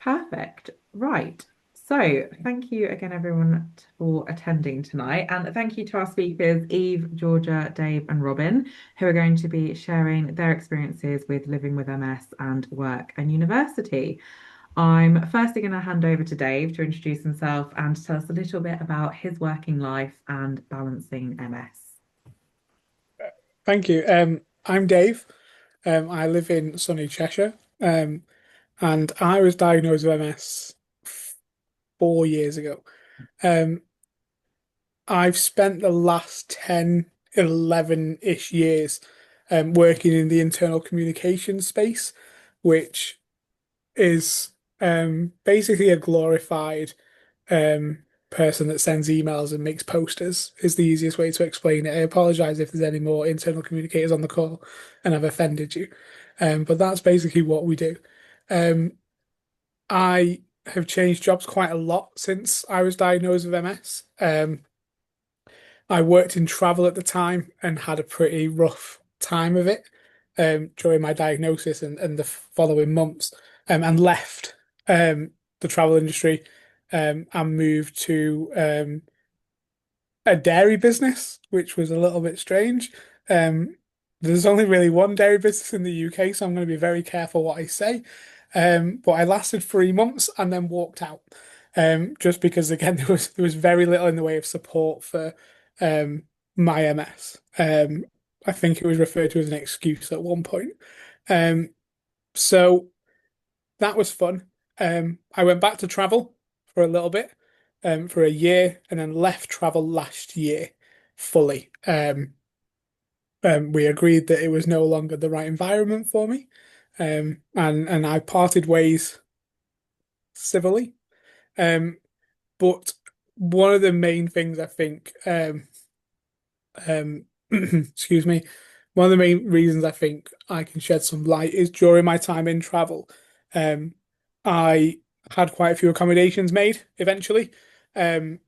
Perfect. Right. So, thank you again, everyone, for attending tonight. And thank you to our speakers, Eve, Georgia, Dave, and Robin, who are going to be sharing their experiences with living with MS and work and university. I'm firstly going to hand over to Dave to introduce himself and tell us a little bit about his working life and balancing MS. Thank you. I'm Dave. I live in sunny Cheshire, and I was diagnosed with MS 4 years ago. Um, I've spent the last 10, 11-ish years working in the internal communication space, which is basically a glorified um, person that sends emails and makes posters, is the easiest way to explain it. I apologize if there's any more internal communicators on the call and I've offended you. But that's basically what we do. Um, I have changed jobs quite a lot since I was diagnosed with MS. I worked in travel at the time and had a pretty rough time of it during my diagnosis and the following months, and left the travel industry and moved to a dairy business, which was a little bit strange. Um, there's only really one dairy business in the UK, so I'm going to be very careful what I say. But I lasted 3 months and then walked out, just because again there was very little in the way of support for um, my MS. I think it was referred to as an excuse at one point. Um, so that was fun. I went back to travel for a little bit, for a year, and then left travel last year fully. We agreed that it was no longer the right environment for me, and I parted ways civilly. Um, but one of the main things I think, excuse me, one of the main reasons I think I can shed some light is during my time in travel, um, I had quite a few accommodations made eventually, um,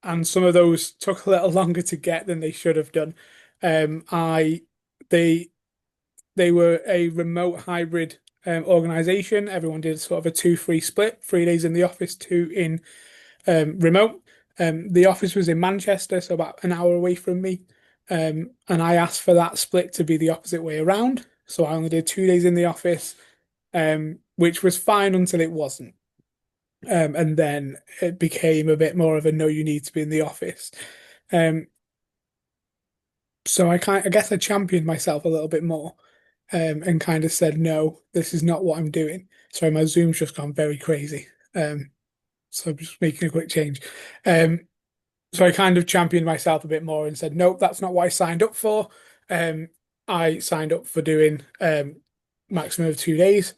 and some of those took a little longer to get than they should have done. I they they were a remote hybrid organization. Everyone did sort of a 2-3 split, 3 days in the office, two in remote. The office was in Manchester, so about an hour away from me. And I asked for that split to be the opposite way around. So I only did 2 days in the office, which was fine until it wasn't. And then it became a bit more of a no, you need to be in the office. Um, so I guess I championed myself a little bit more, and kind of said, no, this is not what I'm doing. Sorry, my Zoom's just gone very crazy. So I'm just making a quick change. Um, So I kind of championed myself a bit more and said, nope, that's not what I signed up for. Um, I signed up for doing maximum of 2 days.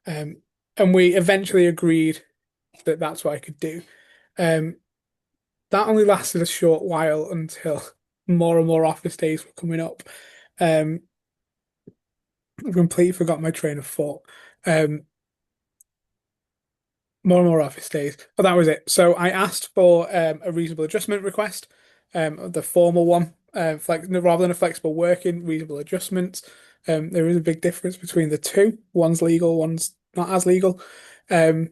Um, and we eventually agreed that that's what I could do. Um, that only lasted a short while until more and more office days were coming up. Um, I completely forgot my train of thought. Um, More and more office days. But that was it. So I asked for a reasonable adjustment request, the formal one, rather than a flexible working, reasonable adjustments. There is a big difference between the two. One's legal, one's not as legal. Um,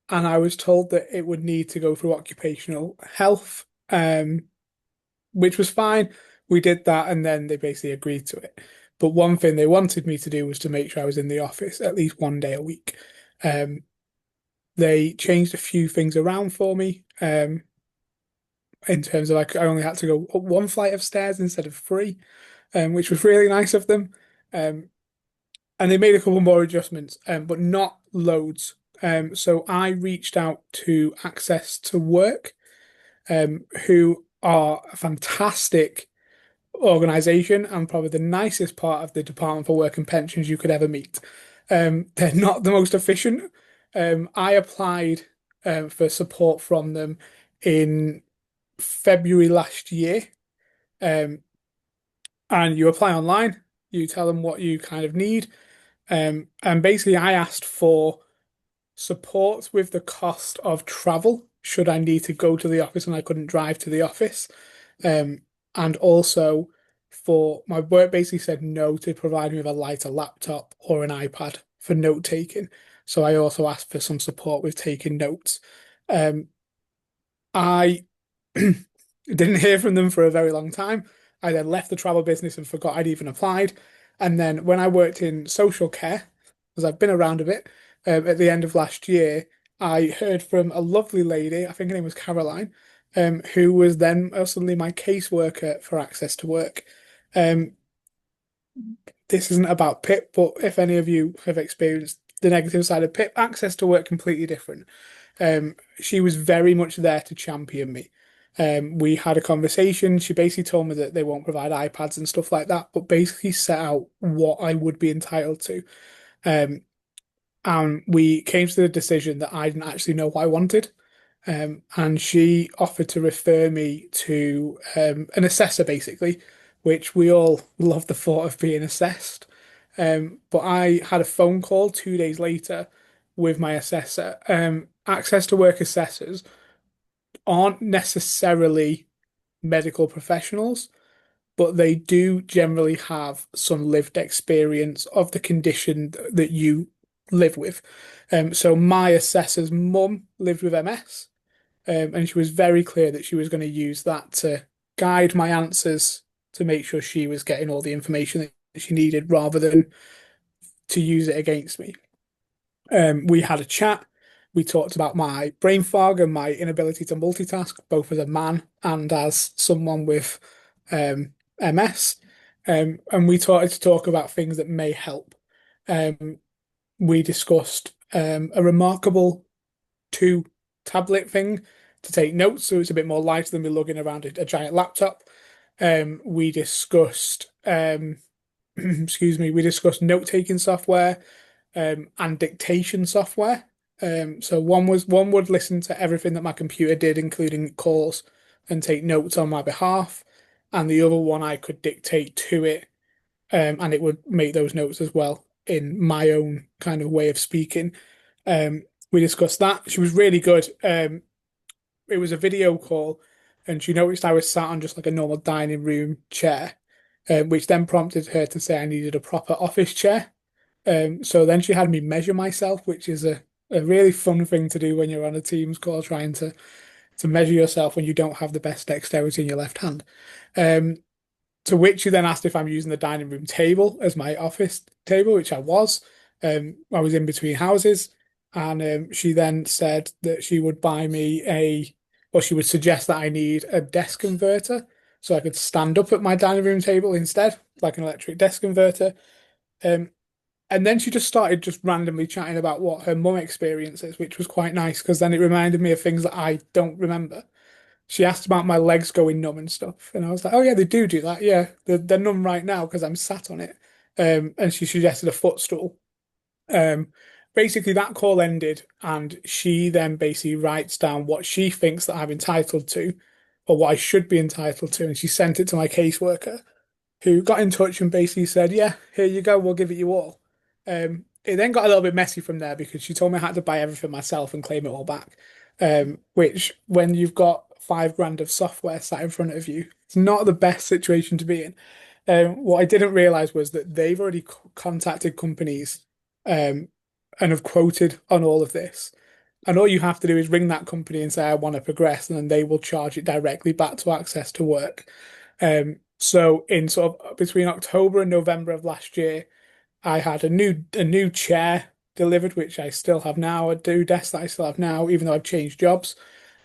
and I was told that it would need to go through occupational health, which was fine. We did that, and then they basically agreed to it. But one thing they wanted me to do was to make sure I was in the office at least 1 day a week. Um, they changed a few things around for me, in terms of like I only had to go up one flight of stairs instead of three, which was really nice of them. Um, and they made a couple more adjustments, but not loads. So I reached out to Access to Work, who are a fantastic organization and probably the nicest part of the Department for Work and Pensions you could ever meet. They're not the most efficient. I applied for support from them in February last year. Um, and you apply online, you tell them what you kind of need. And basically, I asked for support with the cost of travel should I need to go to the office and I couldn't drive to the office. Um, and also for my work basically said no to provide me with a lighter laptop or an iPad for note taking. So I also asked for some support with taking notes. Um, I didn't hear from them for a very long time. I then left the travel business and forgot I'd even applied. And then when I worked in social care, because I've been around a bit, at the end of last year, I heard from a lovely lady, I think her name was Caroline, who was then suddenly my caseworker for Access to Work. Um, this isn't about PIP, but if any of you have experienced the negative side of PIP, Access to Work completely different. She was very much there to champion me. We had a conversation. She basically told me that they won't provide iPads and stuff like that, but basically set out what I would be entitled to. Um, and we came to the decision that I didn't actually know what I wanted. And she offered to refer me to an assessor, basically, which we all love the thought of being assessed. But I had a phone call 2 days later with my assessor. Access to work assessors aren't necessarily medical professionals, but they do generally have some lived experience of the condition that you live with. So my assessor's mum lived with MS, and she was very clear that she was going to use that to guide my answers to make sure she was getting all the information that she needed rather than to use it against me. We had a chat. We talked about my brain fog and my inability to multitask, both as a man and as someone with MS. And we started to talk about things that may help. We discussed a remarkable two tablet thing to take notes, so it's a bit more lighter than me lugging around a giant laptop. We discussed excuse me, we discussed note-taking software and dictation software. So one would listen to everything that my computer did, including calls, and take notes on my behalf, and the other one I could dictate to it, and it would make those notes as well in my own kind of way of speaking. We discussed that. She was really good. It was a video call, and she noticed I was sat on just like a normal dining room chair, which then prompted her to say I needed a proper office chair. So then she had me measure myself, which is a really fun thing to do when you're on a Teams call trying to measure yourself when you don't have the best dexterity in your left hand. Um, to which she then asked if I'm using the dining room table as my office table, which I was. I was in between houses, and she then said that she would buy me or she would suggest that I need a desk converter so I could stand up at my dining room table instead, like an electric desk converter. Um, and then she just started just randomly chatting about what her mum experiences, which was quite nice because then it reminded me of things that I don't remember. She asked about my legs going numb and stuff, and I was like, "Oh yeah, they do that. Yeah, they're numb right now because I'm sat on it." And she suggested a footstool. Um, Basically, that call ended, and she then basically writes down what she thinks that I'm entitled to, or what I should be entitled to, and she sent it to my caseworker who got in touch and basically said, "Yeah, here you go, we'll give it you all." It then got a little bit messy from there because she told me I had to buy everything myself and claim it all back. Which, when you've got 5 grand of software sat in front of you, it's not the best situation to be in. What I didn't realize was that they've already contacted companies um, and have quoted on all of this. And all you have to do is ring that company and say, I want to progress, and then they will charge it directly back to Access to Work. So in sort of between October and November of last year, I had a new chair delivered, which I still have now, a do desk that I still have now, even though I've changed jobs,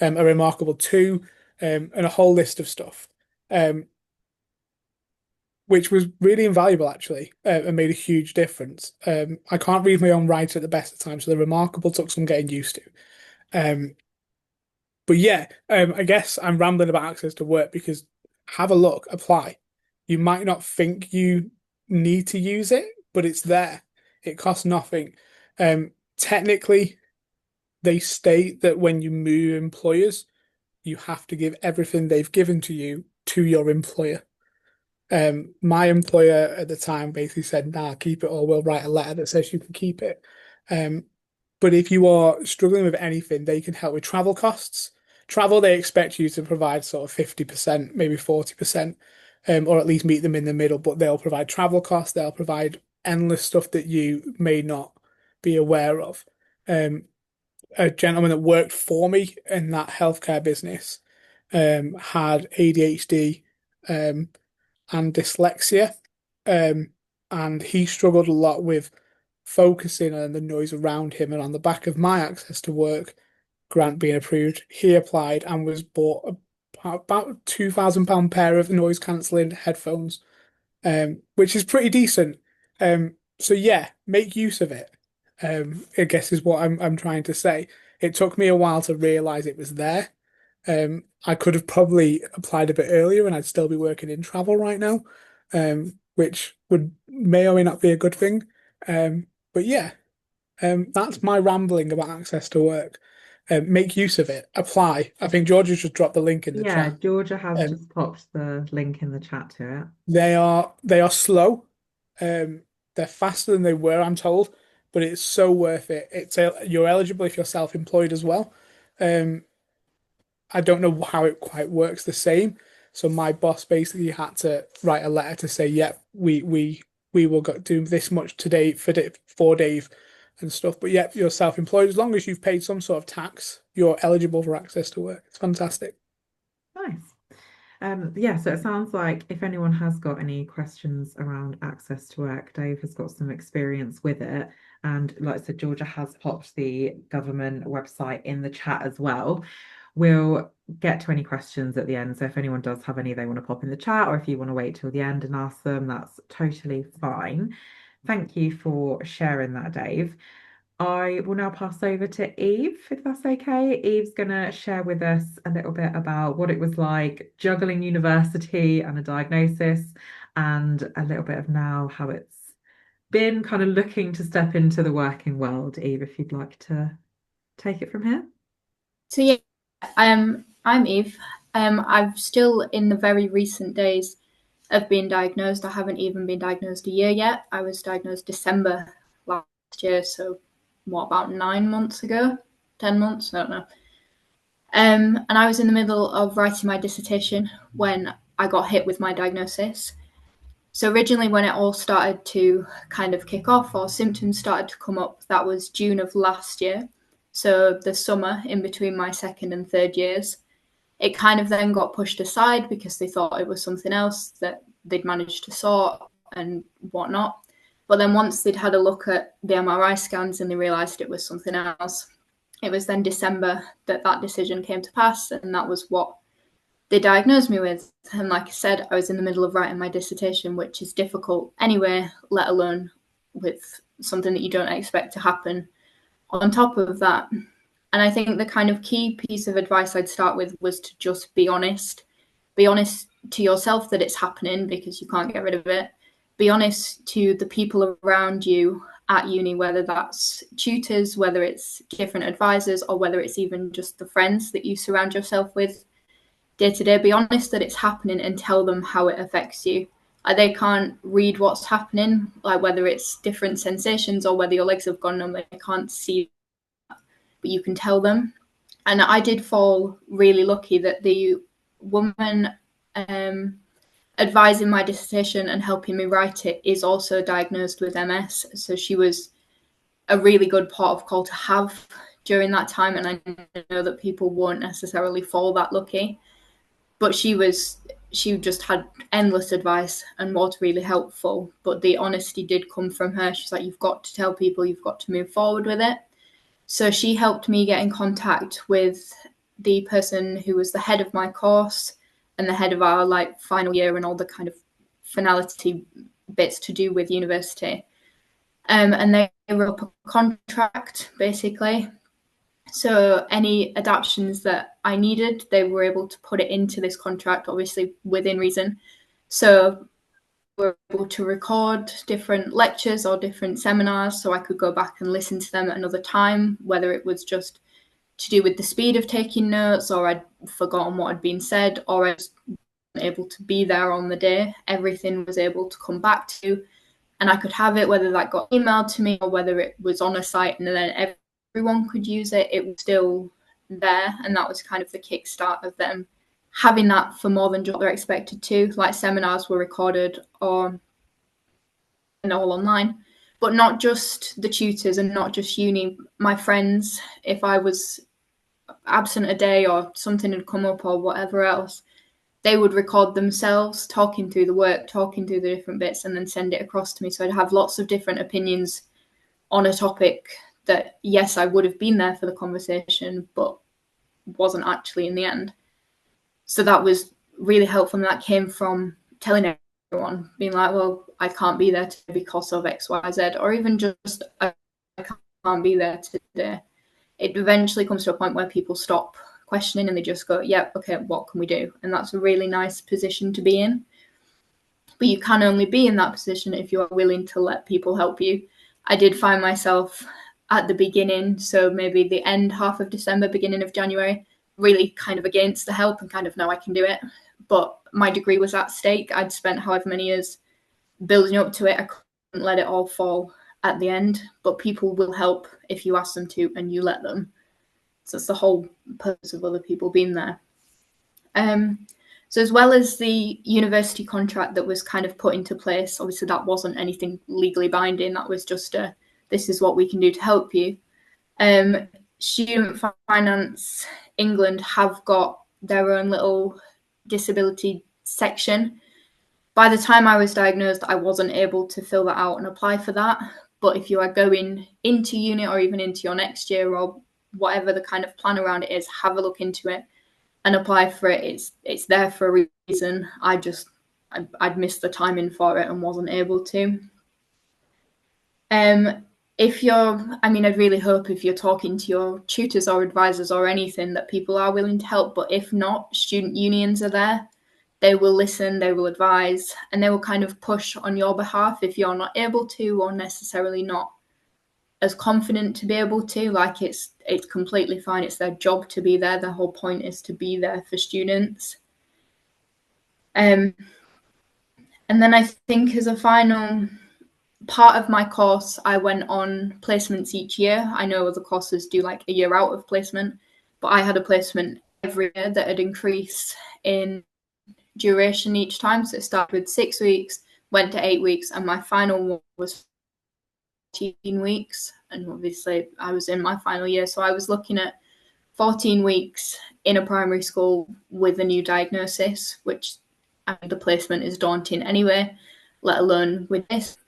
a remarkable two, and a whole list of stuff, um, which was really invaluable actually, and made a huge difference. I can't read my own writing at the best of times, so the remarkable took some getting used to. Um, But yeah, I guess I'm rambling about Access to Work because have a look, apply. You might not think you need to use it, but it's there. It costs nothing. Technically, they state that when you move employers, you have to give everything they've given to you to your employer. My employer at the time basically said, "Nah, keep it, or we'll write a letter that says you can keep it." Um, but if you are struggling with anything, they can help with travel costs. Travel, they expect you to provide sort of 50%, maybe 40%, or at least meet them in the middle. But they'll provide travel costs. They'll provide endless stuff that you may not be aware of. A gentleman that worked for me in that healthcare business had ADHD um, and dyslexia, um, and he struggled a lot with focusing on the noise around him. And on the back of my access to work grant being approved, he applied and was bought about £2,000 pair of noise cancelling headphones, which is pretty decent. So yeah, make use of it. I guess is what I'm trying to say. It took me a while to realize it was there. I could have probably applied a bit earlier and I'd still be working in travel right now, which would may or may not be a good thing. But yeah, that's my rambling about access to work. Make use of it. Apply. I think Georgia just dropped the link in the Yeah, chat. Georgia has Um, just popped the link in the chat to it. they are slow. Um, they're faster than they were, I'm told, but it's so worth it. You're eligible if you're self-employed as well. Um, I don't know how it quite works the same. So my boss basically had to write a letter to say, "Yep, we will do this much today for Dave and stuff." But yep, you're self-employed. As long as you've paid some sort of tax, you're eligible for access to work. It's fantastic. Nice. Yeah, so it sounds like if anyone has got any questions around access to work, Dave has got some experience with it. And like I said, Georgia has popped the government website in the chat as well. We'll get to any questions at the end. So if anyone does have any they want to pop in the chat, or if you want to wait till the end and ask them, that's totally fine. Thank you for sharing that, Dave. I will now pass over to Eve, if that's okay. Eve's going to share with us a little bit about what it was like juggling university and a diagnosis, and a little bit of now how it's been kind of looking to step into the working world. Eve, if you'd like to take it from here. So yeah, I'm Eve. I'm still in the very recent days of being diagnosed. I haven't even been diagnosed a year yet. I was diagnosed December last year, so what, about 9 months ago, 10 months, I don't know. And I was in the middle of writing my dissertation when I got hit with my diagnosis. So originally, when it all started to kind of kick off or symptoms started to come up, that was June of last year. So the summer in between my second and third years. It kind of then got pushed aside because they thought it was something else that they'd managed to sort and whatnot. But then once they'd had a look at the MRI scans and they realised it was something else, it was then December that that decision came to pass, and that was what they diagnosed me with. And like I said, I was in the middle of writing my dissertation, which is difficult anyway, let alone with something that you don't expect to happen on top of that. And I think the kind of key piece of advice I'd start with was to just be honest. Be honest to yourself that it's happening because you can't get rid of it. Be honest to the people around you at uni, whether that's tutors, whether it's different advisors, or whether it's even just the friends that you surround yourself with day to day. Be honest that it's happening and tell them how it affects you. Like, they can't read what's happening, like whether it's different sensations or whether your legs have gone numb, they can't see, but you can tell them. And I did fall really lucky that the woman advising my dissertation and helping me write it is also diagnosed with MS. So she was a really good port of call to have during that time. And I know that people won't necessarily fall that lucky, but she just had endless advice and was really helpful. But the honesty did come from her. She's like, you've got to tell people, you've got to move forward with it. So she helped me get in contact with the person who was the head of my course and the head of our like final year and all the kind of finality bits to do with university. And they wrote up a contract basically. So any adaptations that I needed, they were able to put it into this contract, obviously within reason. So were able to record different lectures or different seminars so I could go back and listen to them at another time, whether it was just to do with the speed of taking notes or I'd forgotten what had been said or I was able to be there on the day. Everything was able to come back to, and I could have it, whether that got emailed to me or whether it was on a site and then everyone could use it. It was still there, and that was kind of the kickstart of them having that for more than just what they're expected to. Like, seminars were recorded or all online, but not just the tutors and not just uni. My friends, if I was absent a day or something had come up or whatever else, they would record themselves talking through the work, talking through the different bits, and then send it across to me. So I'd have lots of different opinions on a topic that, yes, I would have been there for the conversation, but wasn't actually in the end. So that was really helpful. And that came from telling everyone, being like, well, I can't be there today because of X, Y, Z, or even just, I can't be there today. It eventually comes to a point where people stop questioning and they just go, yeah, okay, what can we do? And that's a really nice position to be in. But you can only be in that position if you are willing to let people help you. I did find myself at the beginning, so maybe the end half of December, beginning of January, really kind of against the help and kind of, no, I can do it. But my degree was at stake. I'd spent however many years building up to it. I couldn't let it all fall at the end, but people will help if you ask them to and you let them. So it's the whole purpose of other people being there. So as well as the university contract that was kind of put into place, obviously that wasn't anything legally binding. That was just this is what we can do to help you. Student Finance England have got their own little disability section. By the time I was diagnosed, I wasn't able to fill that out and apply for that. But if you are going into uni or even into your next year or whatever the kind of plan around it is, have a look into it and apply for it. It's there for a reason. I'd missed the timing for it and wasn't able to. I'd really hope if you're talking to your tutors or advisors or anything that people are willing to help. But if not, student unions are there. They will listen, they will advise, and they will kind of push on your behalf if you're not able to or necessarily not as confident to be able to. Like it's completely fine. It's their job to be there. The whole point is to be there for students. And then I think as a final part of my course, I went on placements each year. I know other courses do like a year out of placement, but I had a placement every year that had increased in duration each time. So it started with 6 weeks, went to 8 weeks, and my final one was 14 weeks. And obviously I was in my final year, so I was looking at 14 weeks in a primary school with a new diagnosis, which the placement is daunting anyway, let alone with this.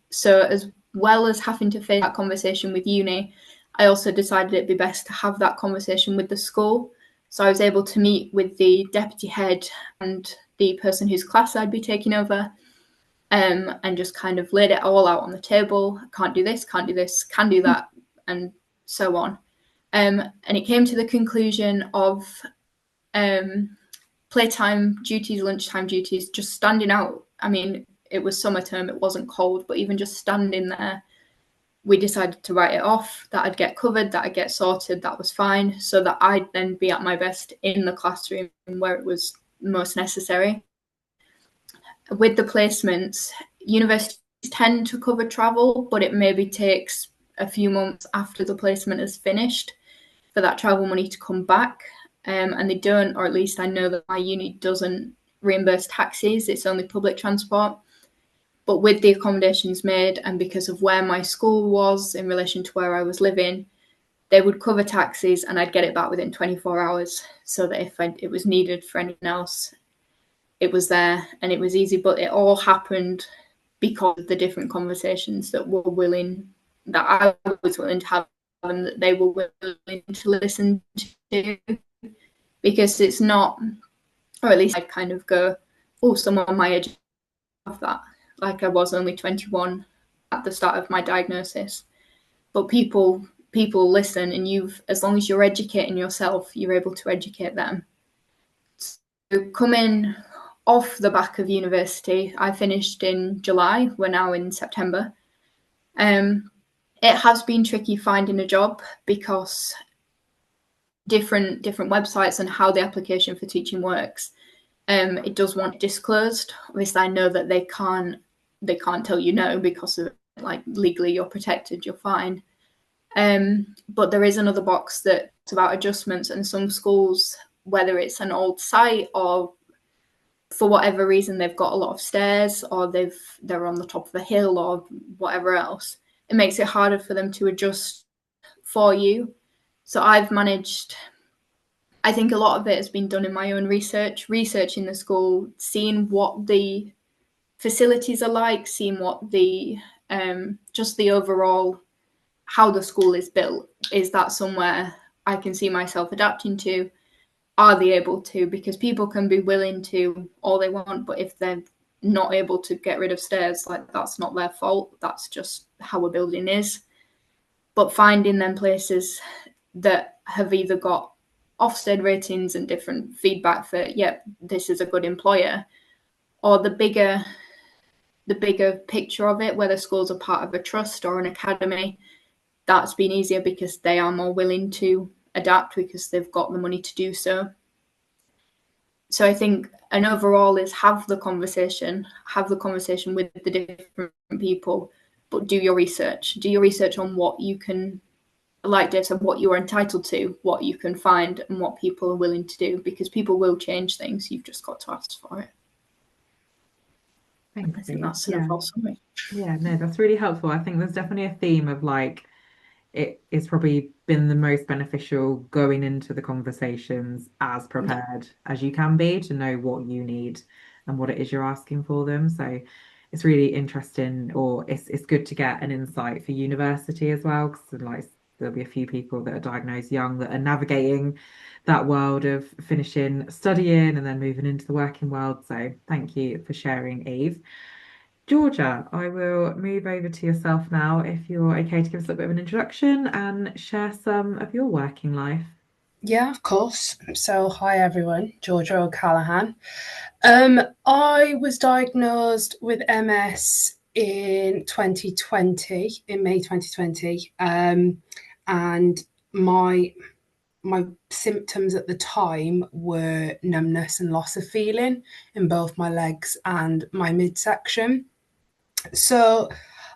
So as well as having to face that conversation with uni, I also decided it'd be best to have that conversation with the school. So I was able to meet with the deputy head and the person whose class I'd be taking over, and just kind of laid it all out on the table. Can't do this, can't do this, can do that, and so on. And it came to the conclusion of playtime duties, lunchtime duties, just standing out. I mean, it was summer term, it wasn't cold, but even just standing there, we decided to write it off, that I'd get covered, that I'd get sorted, that was fine, so that I'd then be at my best in the classroom where it was most necessary. With the placements, universities tend to cover travel, but it maybe takes a few months after the placement is finished for that travel money to come back. And they don't, or at least I know that my uni doesn't reimburse taxis, it's only public transport. But with the accommodations made and because of where my school was in relation to where I was living, they would cover taxis and I'd get it back within 24 hours so that if it was needed for anything else, it was there and it was easy. But it all happened because of the different conversations that I was willing to have and that they were willing to listen to. Because it's not, or at least I'd kind of go, oh, someone my age have that. Like I was only 21 at the start of my diagnosis. But people listen, and as long as you're educating yourself, you're able to educate them. So coming off the back of university, I finished in July. We're now in September. It has been tricky finding a job because different websites and how the application for teaching works. It does want it disclosed. Obviously, I know that they can't tell you no because of like legally you're protected, you're fine. But there is another box that's about adjustments, and some schools, whether it's an old site or for whatever reason they've got a lot of stairs, or they're on the top of a hill, or whatever else, it makes it harder for them to adjust for you. So I've managed, I think a lot of it has been done in my own researching the school, seeing what the facilities are like, seeing what the just the overall, how the school is built. Is that somewhere I can see myself adapting to? Are they able to? Because people can be willing to all they want, but if they're not able to get rid of stairs, like, that's not their fault. That's just how a building is. But finding them places that have either got Ofsted ratings and different feedback for, yep, this is a good employer, or the bigger picture of it, whether schools are part of a trust or an academy, that's been easier because they are more willing to adapt because they've got the money to do so. So I think an overall is have the conversation with the different people, but do your research on what you can, like Dave said, what you are entitled to, what you can find, and what people are willing to do, because people will change things. You've just got to ask for it. Thanks, I think Eve. that's an Yeah. overall summary. Yeah, no, that's really helpful. I think there's definitely a theme of like it's probably been the most beneficial going into the conversations as Yeah. prepared as you can be to know what you need and what it is you're asking for them. So it's really interesting, or it's good to get an insight for university as well, because like there'll be a few people that are diagnosed young that are navigating that world of finishing studying and then moving into the working world. So thank you for sharing, Eve. Georgia, I will move over to yourself now if you're okay to give us a little bit of an introduction and share some of your working life. Yeah, of course. So, hi everyone, Georgia O'Callaghan. I was diagnosed with MS in 2020, in May 2020, and my symptoms at the time were numbness and loss of feeling in both my legs and my midsection. So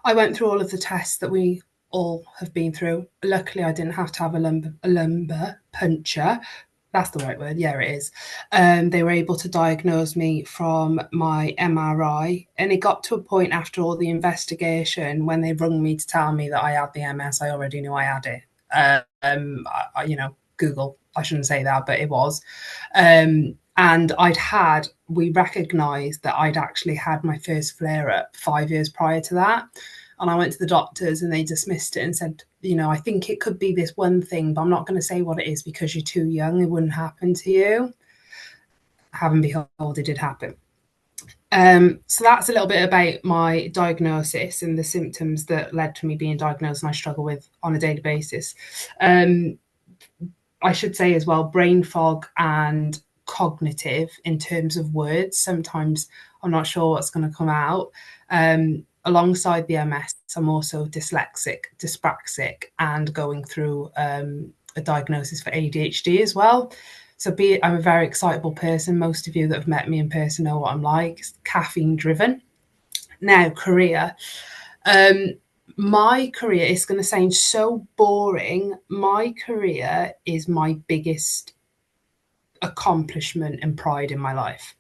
I went through all of the tests that we all have been through. Luckily, I didn't have to have a lumbar puncture. That's the right word. Yeah, it is. They were able to diagnose me from my MRI, and it got to a point after all the investigation when they rung me to tell me that I had the MS. I already knew I had it. Google. I shouldn't say that, but it was. And we recognised that I'd actually had my first flare up 5 years prior to that. And I went to the doctors and they dismissed it and said, I think it could be this one thing, but I'm not going to say what it is because you're too young. It wouldn't happen to you. Heaven behold, it did happen. So that's a little bit about my diagnosis and the symptoms that led to me being diagnosed and I struggle with on a daily basis. I should say as well, brain fog and cognitive in terms of words. Sometimes I'm not sure what's going to come out. Alongside the MS, I'm also dyspraxic, and going through a diagnosis for ADHD as well. So I'm a very excitable person. Most of you that have met me in person know what I'm like. It's caffeine driven. Now, career. My career is going to sound so boring. My career is my biggest accomplishment and pride in my life.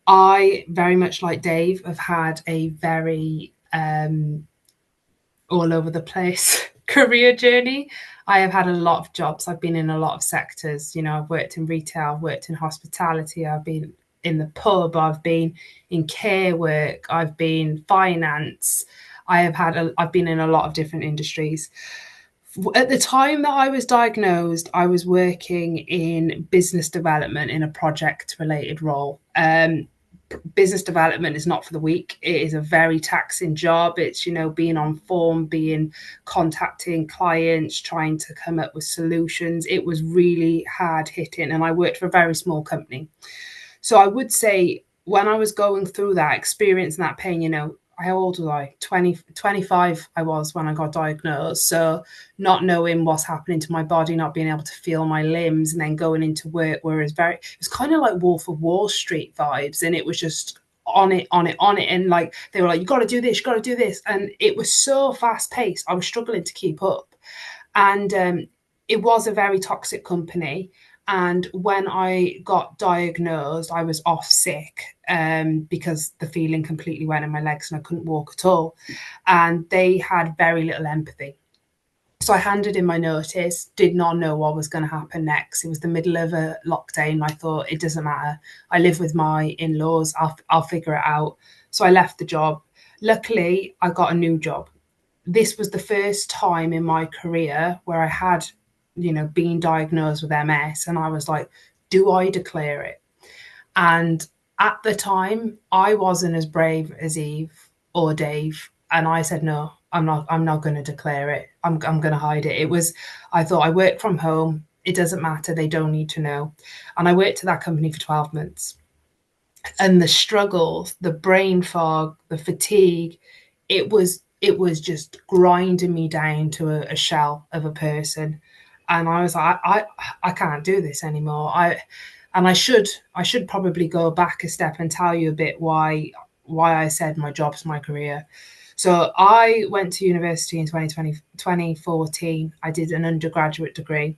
I, very much like Dave, have had a very all over the place career journey. I have had a lot of jobs. I've been in a lot of sectors. I've worked in retail, I've worked in hospitality, I've been in the pub, I've been in care work, I've been finance. I've been in a lot of different industries. At the time that I was diagnosed, I was working in business development in a project related role. Business development is not for the weak. It is a very taxing job. It's, being on form, contacting clients, trying to come up with solutions. It was really hard hitting, and I worked for a very small company. So I would say when I was going through that, experiencing that pain, how old was I? 25 I was when I got diagnosed. So not knowing what's happening to my body, not being able to feel my limbs, and then going into work where it was kind of like Wolf of Wall Street vibes. And it was just on it. And like, they were like, you got to do this, you got to do this. And it was so fast paced. I was struggling to keep up. And it was a very toxic company. And when I got diagnosed, I was off sick because the feeling completely went in my legs and I couldn't walk at all. And they had very little empathy. So I handed in my notice, did not know what was going to happen next. It was the middle of a lockdown. I thought, it doesn't matter. I live with my in-laws. I'll figure it out. So I left the job. Luckily, I got a new job. This was the first time in my career where I had, been diagnosed with MS. And I was like, do I declare it? And at the time, I wasn't as brave as Eve or Dave. And I said, no, I'm not going to declare it. I'm going to hide it. I thought, I work from home. It doesn't matter. They don't need to know. And I worked at that company for 12 months. And the struggles, the brain fog, the fatigue, it was just grinding me down to a shell of a person. And I was like, I can't do this anymore. I should probably go back a step and tell you a bit why I said my job's my career. So I went to university in 2014. I did an undergraduate degree.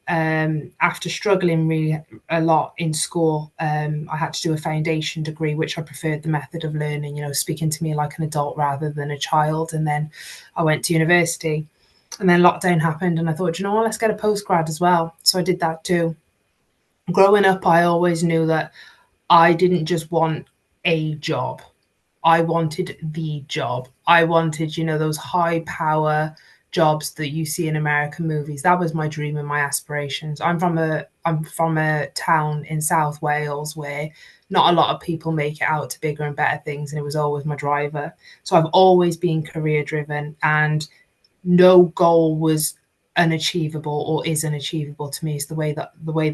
After struggling really a lot in school, I had to do a foundation degree, which I preferred the method of learning, speaking to me like an adult rather than a child. And then I went to university, and then lockdown happened, and I thought, you know what, let's get a postgrad as well. So I did that too. Growing up, I always knew that I didn't just want a job. I wanted the job. I wanted, those high power jobs that you see in American movies. That was my dream and my aspirations. I'm from a town in South Wales where not a lot of people make it out to bigger and better things, and it was always my driver. So I've always been career driven, and no goal was unachievable or is unachievable to me. Is the way that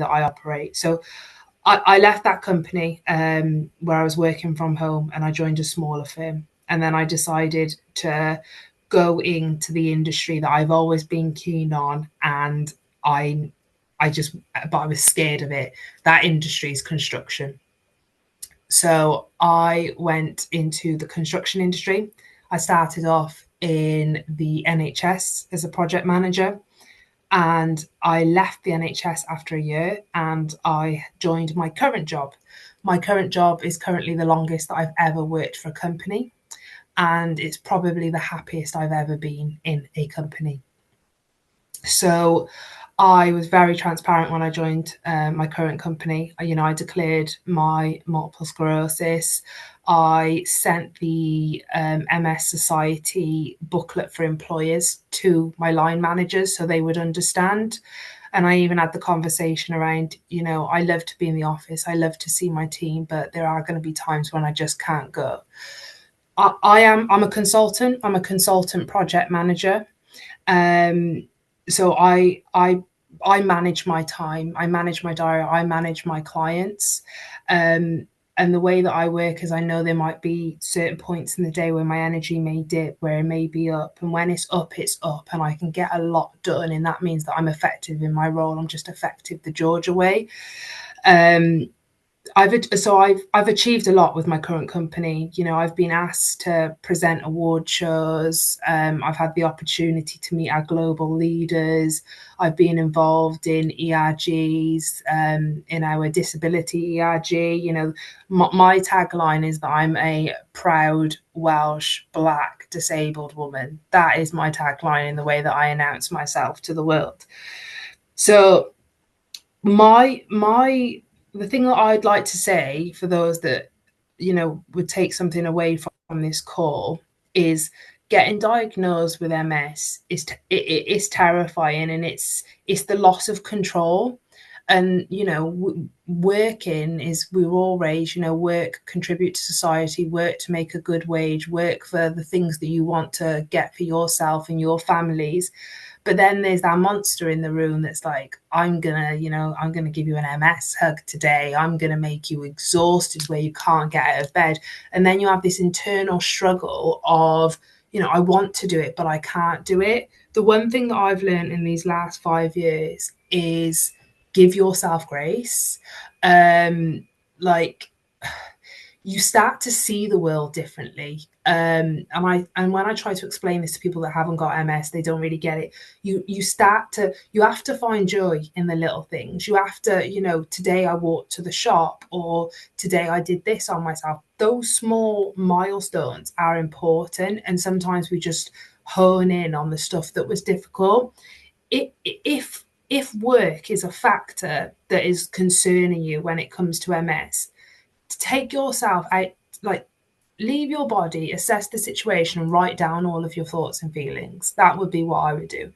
I operate. So I left that company where I was working from home, and I joined a smaller firm. And then I decided to go into the industry that I've always been keen on, and but I was scared of it. That industry is construction. So I went into the construction industry. I started off in the NHS as a project manager, and I left the NHS after a year and I joined my current job. My current job is currently the longest that I've ever worked for a company, and it's probably the happiest I've ever been in a company. So I was very transparent when I joined my current company. I declared my multiple sclerosis. I sent the MS Society booklet for employers to my line managers so they would understand. And I even had the conversation around, I love to be in the office. I love to see my team, but there are going to be times when I just can't go. I'm a consultant. I'm a consultant project manager. So I manage my time, I manage my diary, I manage my clients. And the way that I work is, I know there might be certain points in the day where my energy may dip, where it may be up. And when it's up, and I can get a lot done. And that means that I'm effective in my role. I'm just effective the Georgia way. I've achieved a lot with my current company. I've been asked to present award shows. I've had the opportunity to meet our global leaders. I've been involved in ERGs, in our disability ERG. My tagline is that I'm a proud Welsh Black disabled woman. That is my tagline in the way that I announce myself to the world. So the thing that I'd like to say for those that, would take something away from this call is, getting diagnosed with MS is terrifying, and it's the loss of control. And, working is, we were all raised, work, contribute to society, work to make a good wage, work for the things that you want to get for yourself and your families. But then there's that monster in the room that's like, I'm gonna give you an MS hug today. I'm gonna make you exhausted where you can't get out of bed. And then you have this internal struggle of, I want to do it, but I can't do it. The one thing that I've learned in these last 5 years is, give yourself grace. you start to see the world differently. And when I try to explain this to people that haven't got MS, they don't really get it. You have to find joy in the little things. You have to, today I walked to the shop, or today I did this on myself. Those small milestones are important, and sometimes we just hone in on the stuff that was difficult. If work is a factor that is concerning you when it comes to MS, to take yourself out, like leave your body, assess the situation, and write down all of your thoughts and feelings. That would be what I would do.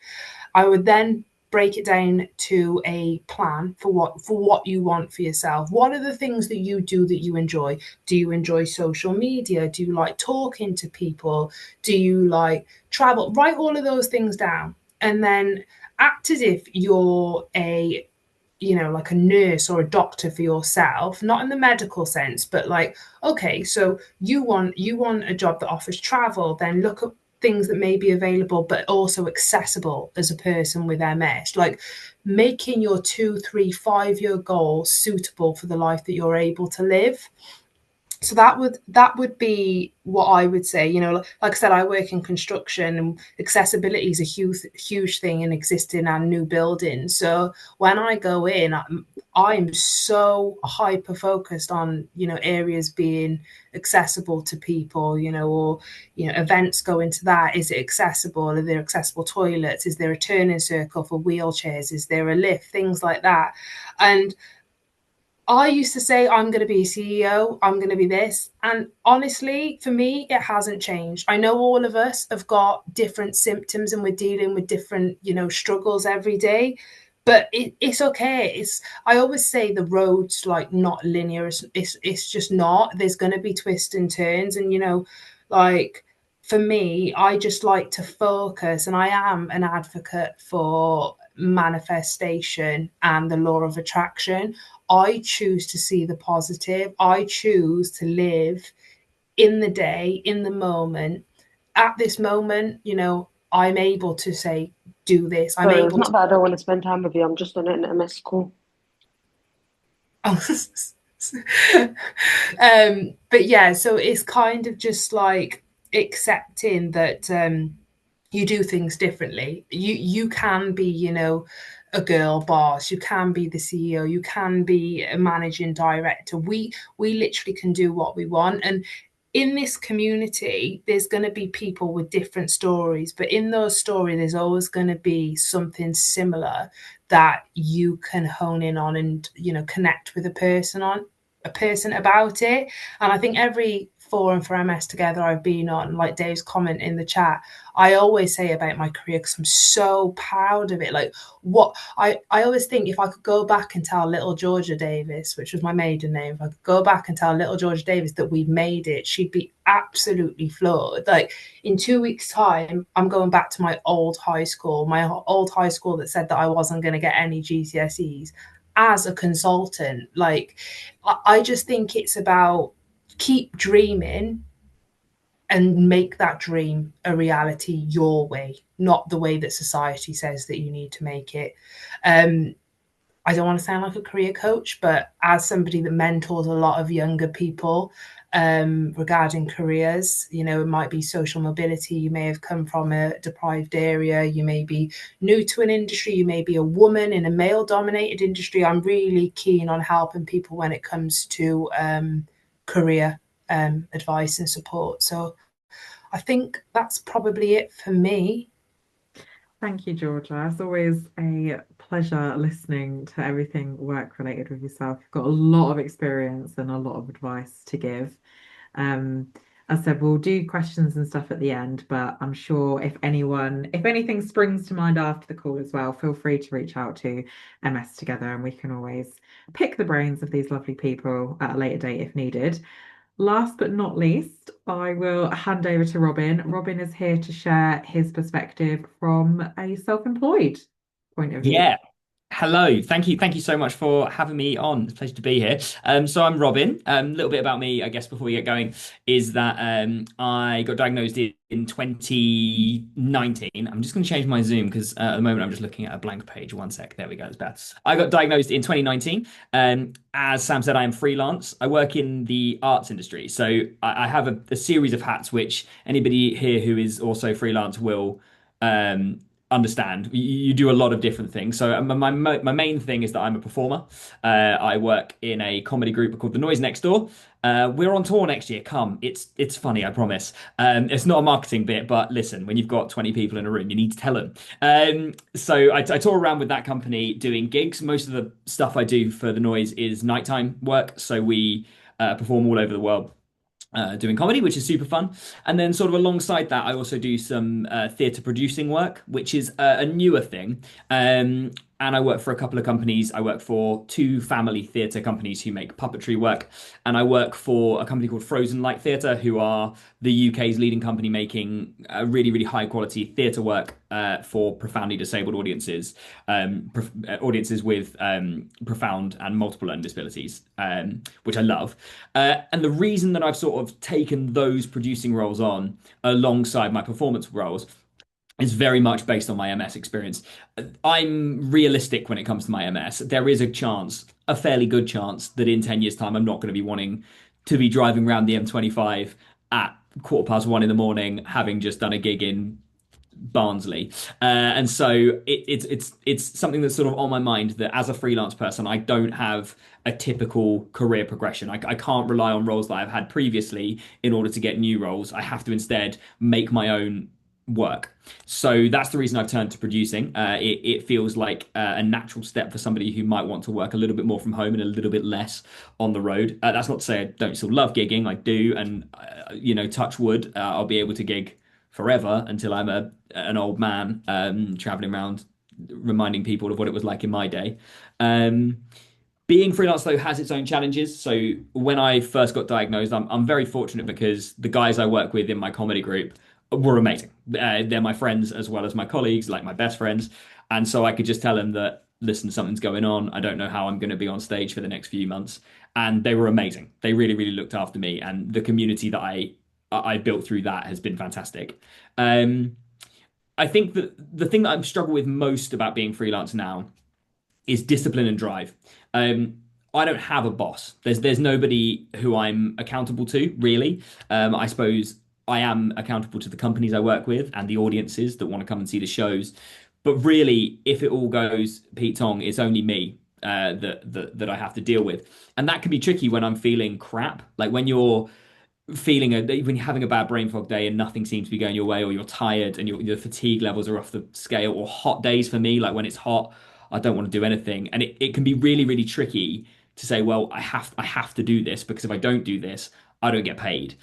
I would then break it down to a plan for what you want for yourself. What are the things that you do that you enjoy? Do you enjoy social media? Do you like talking to people? Do you like travel? Write all of those things down, and then act as if you're a like a nurse or a doctor for yourself, not in the medical sense, but like, okay, so you want a job that offers travel, then look at things that may be available but also accessible as a person with MS, like making your 2, 3, 5 year goals suitable for the life that you're able to live. So that would be what I would say. Like I said, I work in construction, and accessibility is a huge thing in existing and new buildings. So when I go in, I'm so hyper focused on areas being accessible to people, or events go into that. Is it accessible? Are there accessible toilets? Is there a turning circle for wheelchairs? Is there a lift? Things like that. And I used to say, I'm going to be a CEO, I'm going to be this. And honestly, for me, it hasn't changed. I know all of us have got different symptoms, and we're dealing with different, struggles every day. But it's okay. I always say the road's like not linear. It's just not. There's going to be twists and turns. And, like for me, I just like to focus, and I am an advocate for manifestation and the law of attraction. I choose to see the positive. I choose to live in the day, in the moment. At this moment, I'm able to say, do this. I'm Sorry, it's able not to. that I don't want to spend time with you. I'm just on an MS call. But yeah, so it's kind of just like accepting that you do things differently. You can be, a girl boss. You can be the CEO. You can be a managing director. We literally can do what we want. And in this community, there's going to be people with different stories, but in those stories, there's always going to be something similar that you can hone in on, and connect with a person about it. And I think every forum for MS Together I've been on, like Dave's comment in the chat, I always say about my career, because I'm so proud of it. Like, what I always think, if I could go back and tell little Georgia Davis, which was my maiden name, if I could go back and tell little Georgia Davis that we made it, she'd be absolutely floored. Like, in 2 weeks' time, I'm going back to my old high school that said that I wasn't going to get any GCSEs, as a consultant. Like, I just think it's about keep dreaming and make that dream a reality your way, not the way that society says that you need to make it. I don't want to sound like a career coach, but as somebody that mentors a lot of younger people regarding careers, it might be social mobility. You may have come from a deprived area. You may be new to an industry. You may be a woman in a male dominated industry. I'm really keen on helping people when it comes to career advice and support. So I think that's probably it for me. Thank you, Georgia. It's always a pleasure listening to everything work related with yourself. You've got a lot of experience and a lot of advice to give. Um, as I said, we'll do questions and stuff at the end, but I'm sure if anything springs to mind after the call as well, feel free to reach out to MS Together, and we can always pick the brains of these lovely people at a later date if needed. Last but not least, I will hand over to Robin. Robin is here to share his perspective from a self-employed point of view. Yeah. Hello, thank you so much for having me on. It's a pleasure to be here. So I'm Robin. A little bit about me, I guess, before we get going, is that I got diagnosed in 2019. I'm just going to change my Zoom because at the moment I'm just looking at a blank page. One sec, there we go. It's better. I got diagnosed in 2019. As Sam said, I am freelance. I work in the arts industry, so I have a series of hats, which anybody here who is also freelance will. Um, Understand. You do a lot of different things. So my main thing is that I'm a performer. I work in a comedy group called The Noise Next Door. We're on tour next year. Come, it's funny, I promise. It's not a marketing bit, but listen, when you've got 20 people in a room, you need to tell them. So I tour around with that company doing gigs. Most of the stuff I do for The Noise is nighttime work. So we perform all over the world doing comedy, which is super fun. And then, sort of alongside that, I also do some theatre producing work, which is a newer thing. And I work for a couple of companies. I work for two family theatre companies who make puppetry work. And I work for a company called Frozen Light Theatre, who are the UK's leading company making really, really high quality theatre work for profoundly disabled audiences, audiences with profound and multiple learning disabilities, which I love. And the reason that I've sort of taken those producing roles on alongside my performance roles is very much based on my MS experience. I'm realistic when it comes to my MS. There is a chance, a fairly good chance, that in 10 years' time, I'm not going to be wanting to be driving around the M25 at 1:15 in the morning, having just done a gig in Barnsley. And so it's something that's sort of on my mind that as a freelance person, I don't have a typical career progression. I can't rely on roles that I've had previously in order to get new roles. I have to instead make my own work. So that's the reason I've turned to producing. It feels like a natural step for somebody who might want to work a little bit more from home and a little bit less on the road. That's not to say I don't still love gigging. I do, and touch wood, I'll be able to gig forever until I'm an old man traveling around reminding people of what it was like in my day. Um, Being freelance though has its own challenges. So when I first got diagnosed, I'm very fortunate because the guys I work with in my comedy group were amazing. They're my friends as well as my colleagues, like my best friends. And so I could just tell them that, listen, something's going on. I don't know how I'm going to be on stage for the next few months. And they were amazing. They really, really looked after me. And the community that I built through that has been fantastic. Um, I think that the thing that I'm struggle with most about being freelance now is discipline and drive. Um, I don't have a boss. There's nobody who I'm accountable to, really. I suppose I am accountable to the companies I work with and the audiences that want to come and see the shows. But really, if it all goes Pete Tong, it's only me that I have to deal with, and that can be tricky when I'm feeling crap. Like when you're when you're having a bad brain fog day and nothing seems to be going your way, or you're tired and your fatigue levels are off the scale, or hot days for me, like when it's hot, I don't want to do anything. And it can be really, really tricky to say, well, I have to do this because if I don't do this, I don't get paid.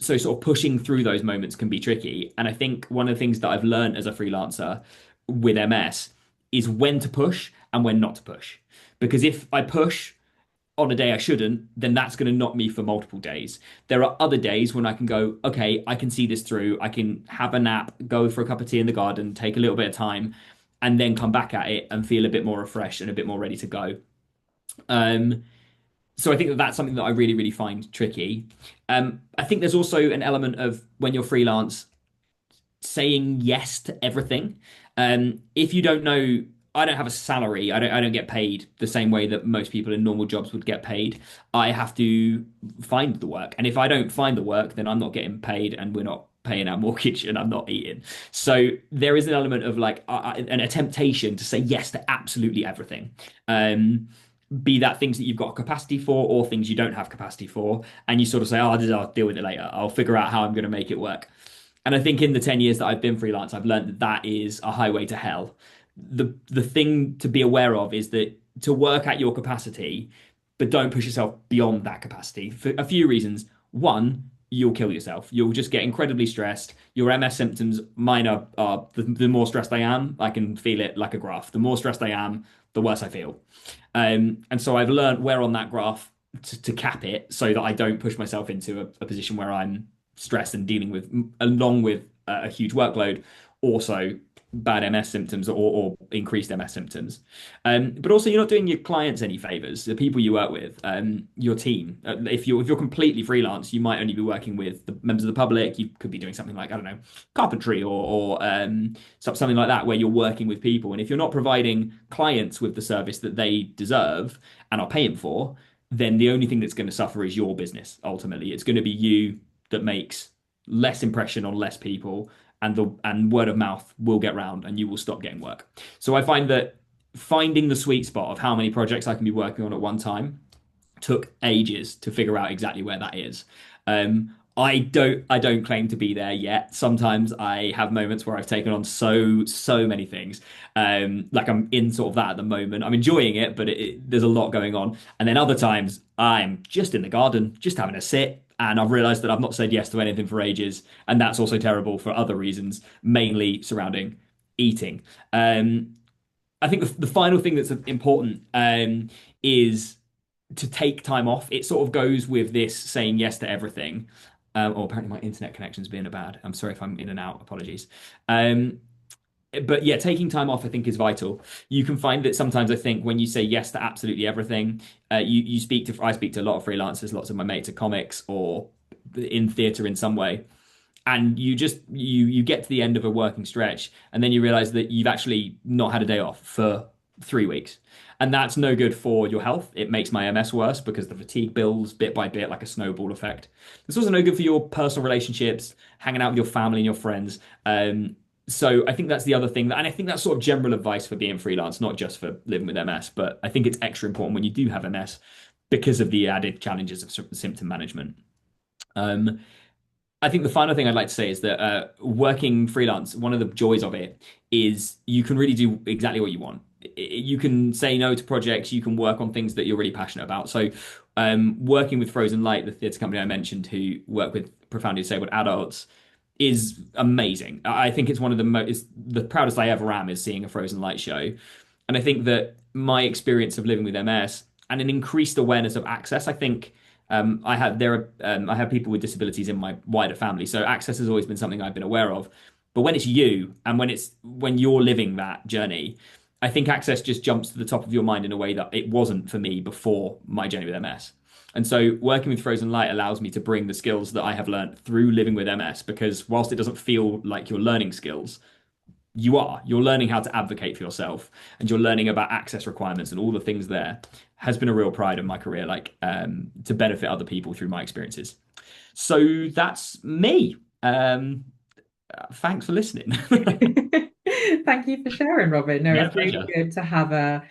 So sort of pushing through those moments can be tricky. And I think one of the things that I've learned as a freelancer with MS is when to push and when not to push. Because if I push on a day I shouldn't, then that's going to knock me for multiple days. There are other days when I can go, okay, I can see this through. I can have a nap, go for a cup of tea in the garden, take a little bit of time, and then come back at it and feel a bit more refreshed and a bit more ready to go. Um, so I think that that's something that I really, really find tricky. I think there's also an element of when you're freelance, saying yes to everything. If you don't know, I don't have a salary. I don't get paid the same way that most people in normal jobs would get paid. I have to find the work. And if I don't find the work, then I'm not getting paid and we're not paying our mortgage and I'm not eating. So there is an element of like a temptation to say yes to absolutely everything. Be that things that you've got capacity for or things you don't have capacity for. And you sort of say, oh, I'll deal with it later. I'll figure out how I'm going to make it work. And I think in the 10 years that I've been freelance, I've learned that that is a highway to hell. The thing to be aware of is that to work at your capacity, but don't push yourself beyond that capacity for a few reasons. One, you'll kill yourself. You'll just get incredibly stressed. Your MS symptoms, mine are the more stressed I am, I can feel it like a graph. The more stressed I am, the worse I feel. And so I've learned where on that graph to cap it so that I don't push myself into a position where I'm stressed and dealing with, along with a huge workload, also bad MS symptoms or increased MS symptoms. But also, you're not doing your clients any favors, the people you work with, your team. If you're completely freelance, you might only be working with the members of the public. You could be doing something like, I don't know, carpentry or something like that, where you're working with people. And if you're not providing clients with the service that they deserve and are paying for, then the only thing that's going to suffer is your business. Ultimately, it's going to be you that makes less impression on less people, and word of mouth will get round and you will stop getting work. So I find that finding the sweet spot of how many projects I can be working on at one time took ages to figure out exactly where that is. I don't claim to be there yet. Sometimes I have moments where I've taken on so many things. Like I'm in sort of that at the moment. I'm enjoying it, but there's a lot going on. And then other times I'm just in the garden, just having a sit. And I've realized that I've not said yes to anything for ages. And that's also terrible for other reasons, mainly surrounding eating. I think the final thing that's important is to take time off. It sort of goes with this saying yes to everything. Or apparently my internet connection's being a bad. I'm sorry if I'm in and out. Apologies. Um, but yeah, taking time off I think is vital. You can find that sometimes I think when you say yes to absolutely everything, you speak to I speak to a lot of freelancers, lots of my mates are comics or in theatre in some way, and you get to the end of a working stretch and then you realize that you've actually not had a day off for 3 weeks, and that's no good for your health. It makes my MS worse because the fatigue builds bit by bit like a snowball effect. It's also no good for your personal relationships, hanging out with your family and your friends. So I think that's the other thing, and I think that's sort of general advice for being freelance, not just for living with MS, but I think it's extra important when you do have MS because of the added challenges of symptom management. Um, I think the final thing I'd like to say is that working freelance, one of the joys of it is you can really do exactly what you want. You can say no to projects, you can work on things that you're really passionate about. So, working with Frozen Light, the theatre company I mentioned, who work with profoundly disabled adults, is amazing. I think it's one of the most, the proudest I ever am is seeing a Frozen Light show. And I think that my experience of living with MS and an increased awareness of access, I think I have people with disabilities in my wider family, so access has always been something I've been aware of. But when it's you and when you're living that journey, I think access just jumps to the top of your mind in a way that it wasn't for me before my journey with MS. And so working with Frozen Light allows me to bring the skills that I have learned through living with MS, because whilst it doesn't feel like you're learning skills, you're learning how to advocate for yourself, and you're learning about access requirements and all the things there. Has been a real pride in my career, like to benefit other people through my experiences. So that's me. Thanks for listening. Thank you for sharing, Robert. No, Yeah, it's really pleasure. good to have a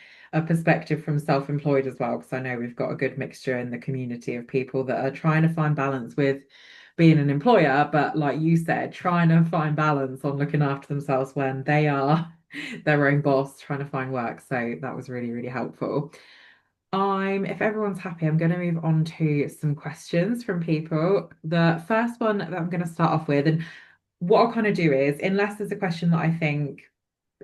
perspective from self-employed as well, because I know we've got a good mixture in the community of people that are trying to find balance with being an employer, but like you said, trying to find balance on looking after themselves when they are their own boss, trying to find work. So that was really, really helpful. If everyone's happy, I'm going to move on to some questions from people. The first one that I'm going to start off with, and what I'll kind of do is, unless there's a question that I think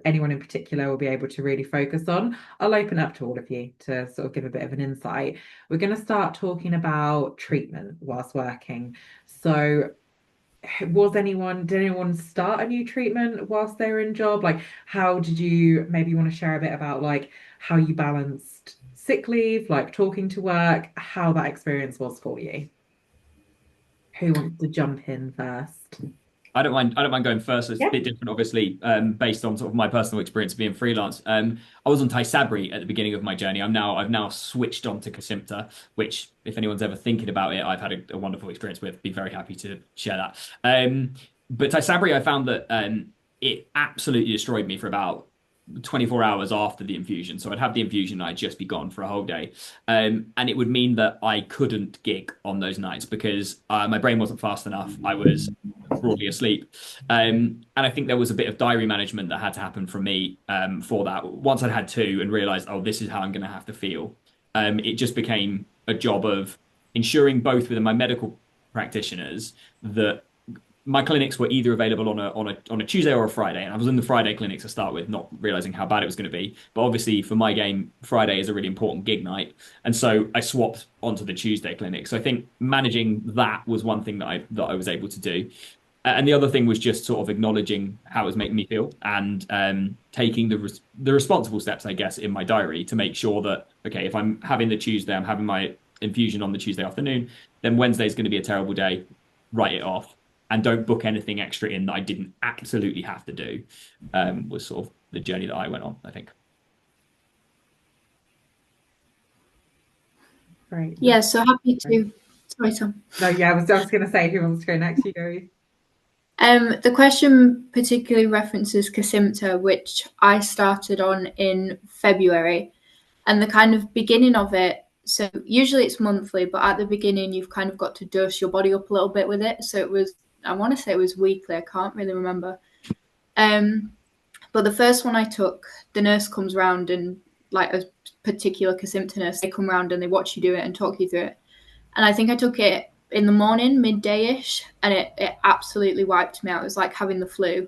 anyone in particular will be able to really focus on, I'll open up to all of you to sort of give a bit of an insight. We're going to start talking about treatment whilst working. So, did anyone start a new treatment whilst they were in job? Like, how did you maybe want to share a bit about like how you balanced sick leave, like talking to work, how that experience was for you? Who wants to jump in first? I don't mind. I don't mind going first. It's a Yeah. bit different, obviously, based on sort of my personal experience of being freelance. I was on Tysabri at the beginning of my journey. I've now switched on to Kesimpta, which, if anyone's ever thinking about it, I've had a wonderful experience with. Be very happy to share that. But Tysabri, I found that it absolutely destroyed me for about 24 hours after the infusion. So I'd have the infusion and I'd just be gone for a whole day. And it would mean that I couldn't gig on those nights because my brain wasn't fast enough. I was broadly asleep. And I think there was a bit of diary management that had to happen from me for that. Once I'd had two and realized, oh, this is how I'm going to have to feel, it just became a job of ensuring both with my medical practitioners that my clinics were either available on a Tuesday or a Friday, and I was in the Friday clinics to start with, not realizing how bad it was going to be. But obviously, for my game, Friday is a really important gig night, and so I swapped onto the Tuesday clinic. So I think managing that was one thing that I was able to do. And the other thing was just sort of acknowledging how it was making me feel and taking the responsible steps, I guess, in my diary to make sure that, okay, if I'm having the Tuesday, I'm having my infusion on the Tuesday afternoon, then Wednesday is going to be a terrible day. Write it off and don't book anything extra in that I didn't absolutely have to do. Was sort of the journey that I went on, I think. Great. Yeah, so happy to. Sorry, Tom. No, yeah, I was going to say, who wants to go next? You go. The question particularly references Kesimpta, which I started on in February, and the kind of beginning of it. So usually it's monthly, but at the beginning you've kind of got to dose your body up a little bit with it. So it was, I want to say it was weekly. I can't really remember. But the first one I took, the nurse comes round and like a particular Kesimpta nurse, they come round and they watch you do it and talk you through it. And I think I took it in the morning, midday-ish, and it absolutely wiped me out. It was like having the flu.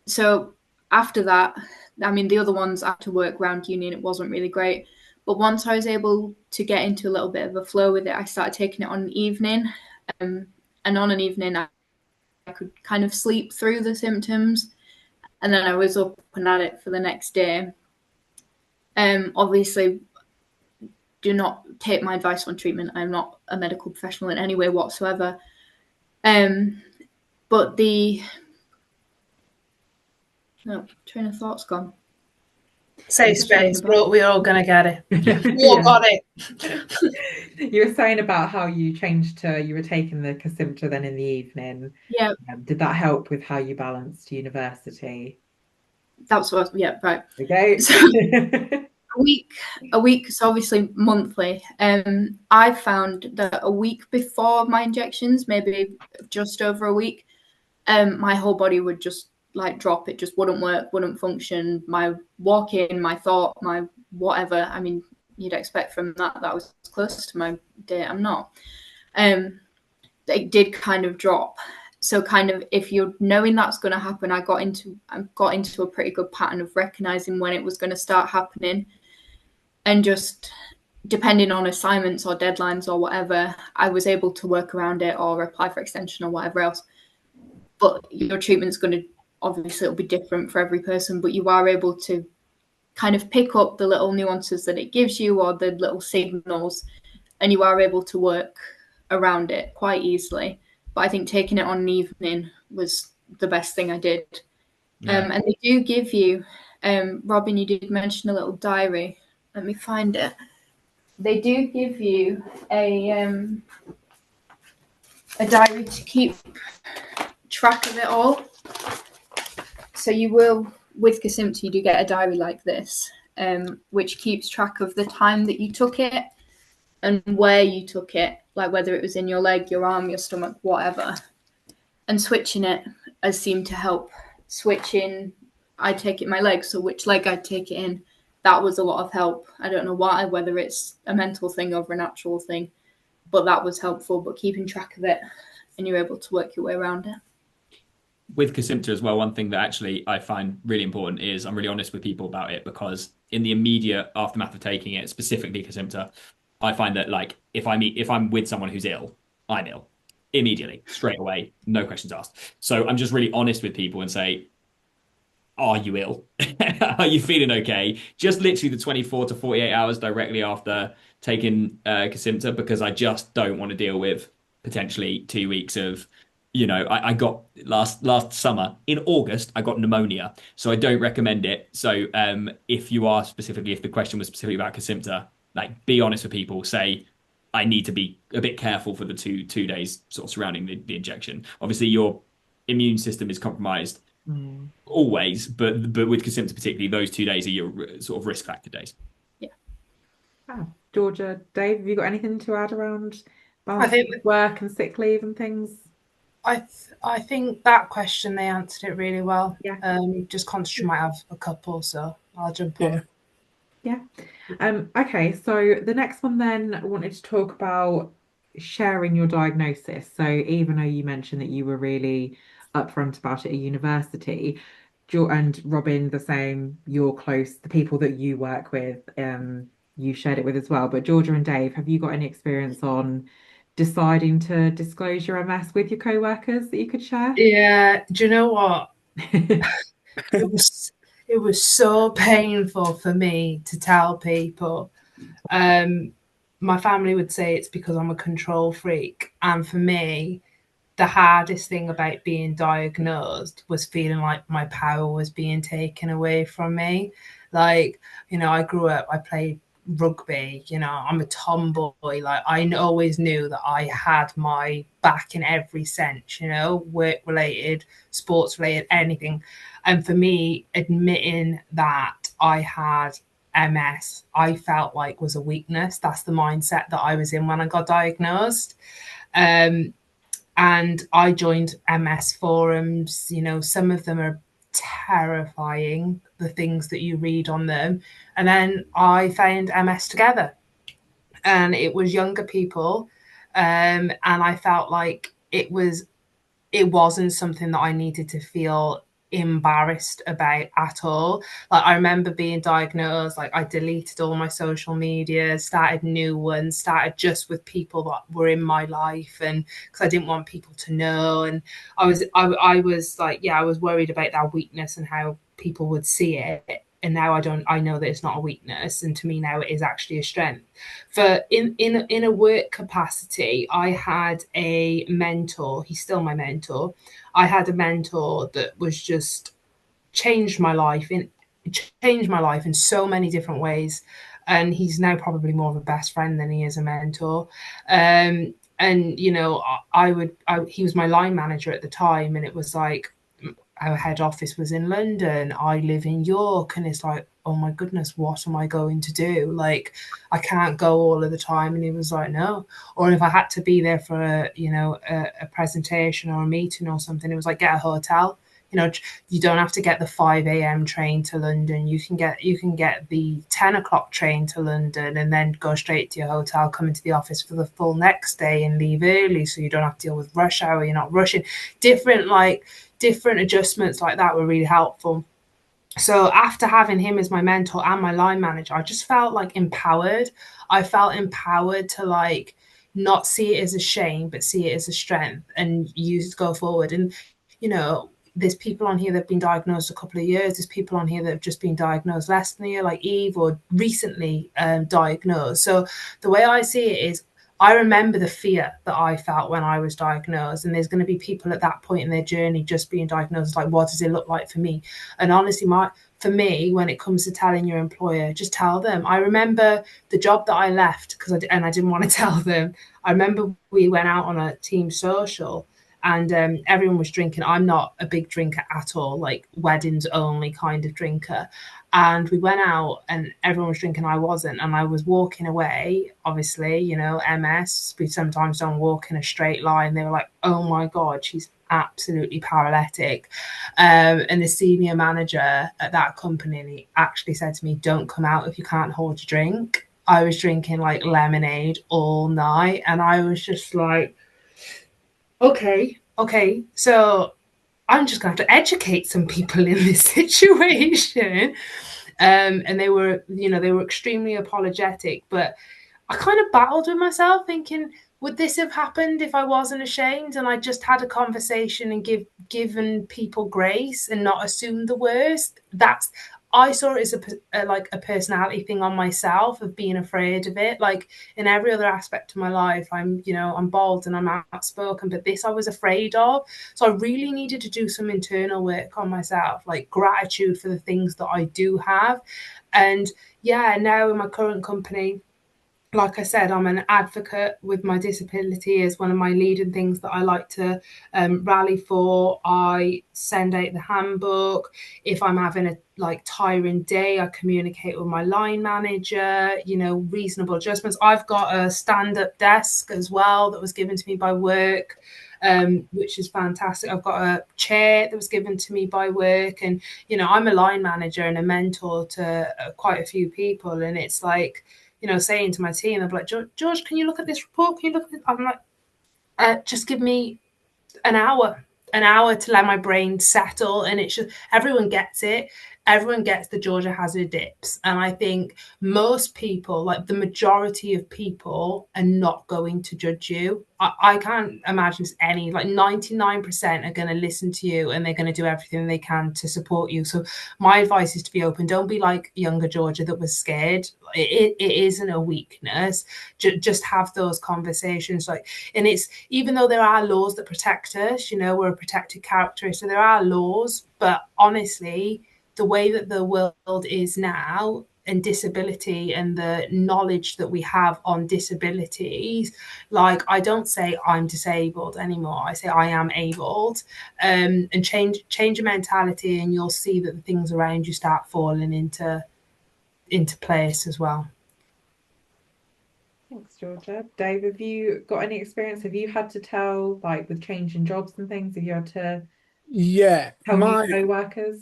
So after that, I mean, the other ones after work around uni, and it wasn't really great. But once I was able to get into a little bit of a flow with it, I started taking it on an evening. And on an evening, I could kind of sleep through the symptoms. And then I was up and at it for the next day. Obviously, do not take my advice on treatment. I'm not a medical professional in any way whatsoever. But the train of thought's gone. Safe space. We're all going to get it. We all got it. You were saying about how you changed you were taking the Kesimpta then in the evening. Yeah. Did that help with how you balanced university? That's what, yeah, right. Okay. So, a week, so obviously monthly. I found that a week before my injections, maybe just over a week, my whole body would just like drop. It just wouldn't work, wouldn't function. My walking, my thought, my whatever. I mean, you'd expect from that I was close to my day. I'm not. It did kind of drop. So kind of if you're knowing that's going to happen, I got into a pretty good pattern of recognizing when it was going to start happening, and just depending on assignments or deadlines or whatever, I was able to work around it or apply for extension or whatever else. But your treatment's going to, obviously it'll be different for every person, but you are able to kind of pick up the little nuances that it gives you or the little signals, and you are able to work around it quite easily. But I think taking it on an evening was the best thing I did. Yeah. And they do give you, Robin, you did mention a little diary. Let me find it. They do give you a diary to keep track of it all. So you will, with Kesimpta, you do get a diary like this, which keeps track of the time that you took it and where you took it, like whether it was in your leg, your arm, your stomach, whatever. And switching it has seemed to help. Switching, I take it in my leg, so which leg I'd take it in, that was a lot of help. I don't know why, whether it's a mental thing or a natural thing, but that was helpful. But keeping track of it, and you're able to work your way around it. With Kesimpta as well, one thing that actually I find really important is I'm really honest with people about it, because in the immediate aftermath of taking it, specifically Kesimpta, I find that like if I'm with someone who's ill, I'm ill immediately, straight away, no questions asked. So I'm just really honest with people and say, are you ill? Are you feeling okay? Just literally the 24 to 48 hours directly after taking Kesimpta, because I just don't want to deal with potentially 2 weeks of, I got last summer in August, I got pneumonia. So I don't recommend it. So if the question was specifically about Kesimpta, like be honest with people, say, I need to be a bit careful for the two days sort of surrounding the injection. Obviously, your immune system is compromised always, but with Kesimpta particularly, those 2 days are your sort of risk factor days. Yeah. Georgia, Dave, have you got anything to add around work and sick leave and things? I think that question they answered it really well. Yeah. Just Constance might have a couple, so I'll jump on. Yeah. Okay, so the next one then, I wanted to talk about sharing your diagnosis. So even though you mentioned that you were really upfront about it at university, and Robin, the same, you're close, the people that you work with, you shared it with as well. But Georgia and Dave, have you got any experience on deciding to disclose your MS with your co-workers that you could share? Yeah, do you know what? It was so painful for me to tell people. Um, my family would say it's because I'm a control freak, and for me, the hardest thing about being diagnosed was feeling like my power was being taken away from me. Like, I grew up, I played rugby, I'm a tomboy. Like, I always knew that I had my back in every sense, work related, sports related, anything. And for me, admitting that I had MS, I felt like was a weakness. That's the mindset that I was in when I got diagnosed. Um, and I joined MS forums. Some of them are terrifying, the things that you read on them. And then I found MS Together, and it was younger people. And I felt like it wasn't something that I needed to feel embarrassed about at all. Like, I remember being diagnosed, like I deleted all my social media, started new ones, started just with people that were in my life, and because I didn't want people to know. And I was like, yeah, I was worried about that weakness and how people would see it. And now I know that it's not a weakness, and to me now it is actually a strength. For in a work capacity, I had a mentor. He's still my mentor. I had a mentor that was just changed my life in changed my life in so many different ways, and he's now probably more of a best friend than he is a mentor. And he was my line manager at the time, and it was like, our head office was in London, I live in York, and it's like, oh my goodness, what am I going to do? Like, I can't go all of the time. And he was like, no. Or if I had to be there for a presentation or a meeting or something, it was like, get a hotel. You don't have to get the 5 a.m. train to London. You can get the 10 o'clock train to London and then go straight to your hotel, come into the office for the full next day and leave early, so you don't have to deal with rush hour. You're not rushing. Different adjustments like that were really helpful. So after having him as my mentor and my line manager, I just felt like empowered. I felt empowered to, like, not see it as a shame, but see it as a strength and use it to go forward. And there's people on here that have been diagnosed a couple of years. There's people on here that have just been diagnosed less than a year, like Eve, or recently diagnosed. So the way I see it is, I remember the fear that I felt when I was diagnosed, and there's going to be people at that point in their journey just being diagnosed, like, what does it look like for me? And honestly, for me, when it comes to telling your employer, just tell them. I remember the job that I left and I didn't want to tell them. I remember we went out on a team social, and everyone was drinking. I'm not a big drinker at all, like weddings only kind of drinker. And we went out and everyone was drinking, I wasn't. And I was walking away, obviously, MS, we sometimes don't walk in a straight line. They were like, oh my God, she's absolutely paralytic. And the senior manager at that company actually said to me, don't come out if you can't hold your drink. I was drinking like lemonade all night, and I was just like, okay, so I'm just going to have to educate some people in this situation. And they were extremely apologetic, but I kind of battled with myself thinking, would this have happened if I wasn't ashamed and I just had a conversation and given people grace and not assumed the worst? I saw it as like a personality thing on myself, of being afraid of it. Like, in every other aspect of my life, I'm bold and I'm outspoken, but this I was afraid of. So I really needed to do some internal work on myself, like gratitude for the things that I do have. And yeah, now in my current company, like I said, I'm an advocate with my disability as one of my leading things that I like to rally for. I send out the handbook. If I'm having a tiring day, I communicate with my line manager, reasonable adjustments. I've got a stand-up desk as well that was given to me by work, which is fantastic. I've got a chair that was given to me by work, and I'm a line manager and a mentor to quite a few people, and it's like, saying to my team, they're like, George, can you look at this report? Can you look at this? I'm like, just give me an hour to let my brain settle. And it's just, everyone gets it. everyone gets the Georgia Hazard dips. And I think most people, like the majority of people, are not going to judge you. I can't imagine any, like 99% are going to listen to you and they're going to do everything they can to support you. So my advice is to be open. Don't be like younger Georgia that was scared. It isn't a weakness. Just have those conversations. Like, and it's, even though there are laws that protect us, we're a protected character. So there are laws, but honestly, the way that the world is now, and disability and the knowledge that we have on disabilities, like, I don't say I'm disabled anymore. I say I am abled. And change your mentality, and you'll see that the things around you start falling into place as well. Thanks, Georgia. Dave, have you got any experience? Have you had to tell, like, with changing jobs and things, have you had to Yeah, tell new co-workers?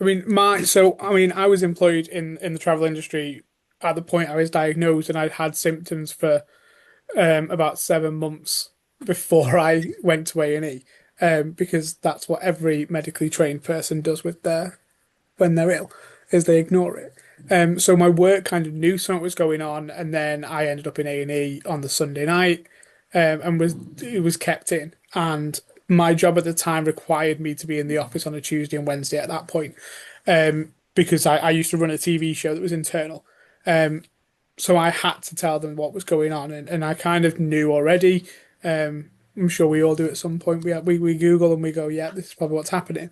I was employed in the travel industry at the point I was diagnosed, and I'd had symptoms for about 7 months before I went to A&E, because that's what every medically trained person does with their when they're ill, is they ignore it. So my work kind of knew something was going on, and then I ended up in A&E on the Sunday night, and was kept in. And my job at the time required me to be in the office on a Tuesday and Wednesday at that point, because I used to run a TV show that was internal. So I had to tell them what was going on, and I kind of knew already. I'm sure we all do at some point. We Google and we go, yeah, this is probably what's happening.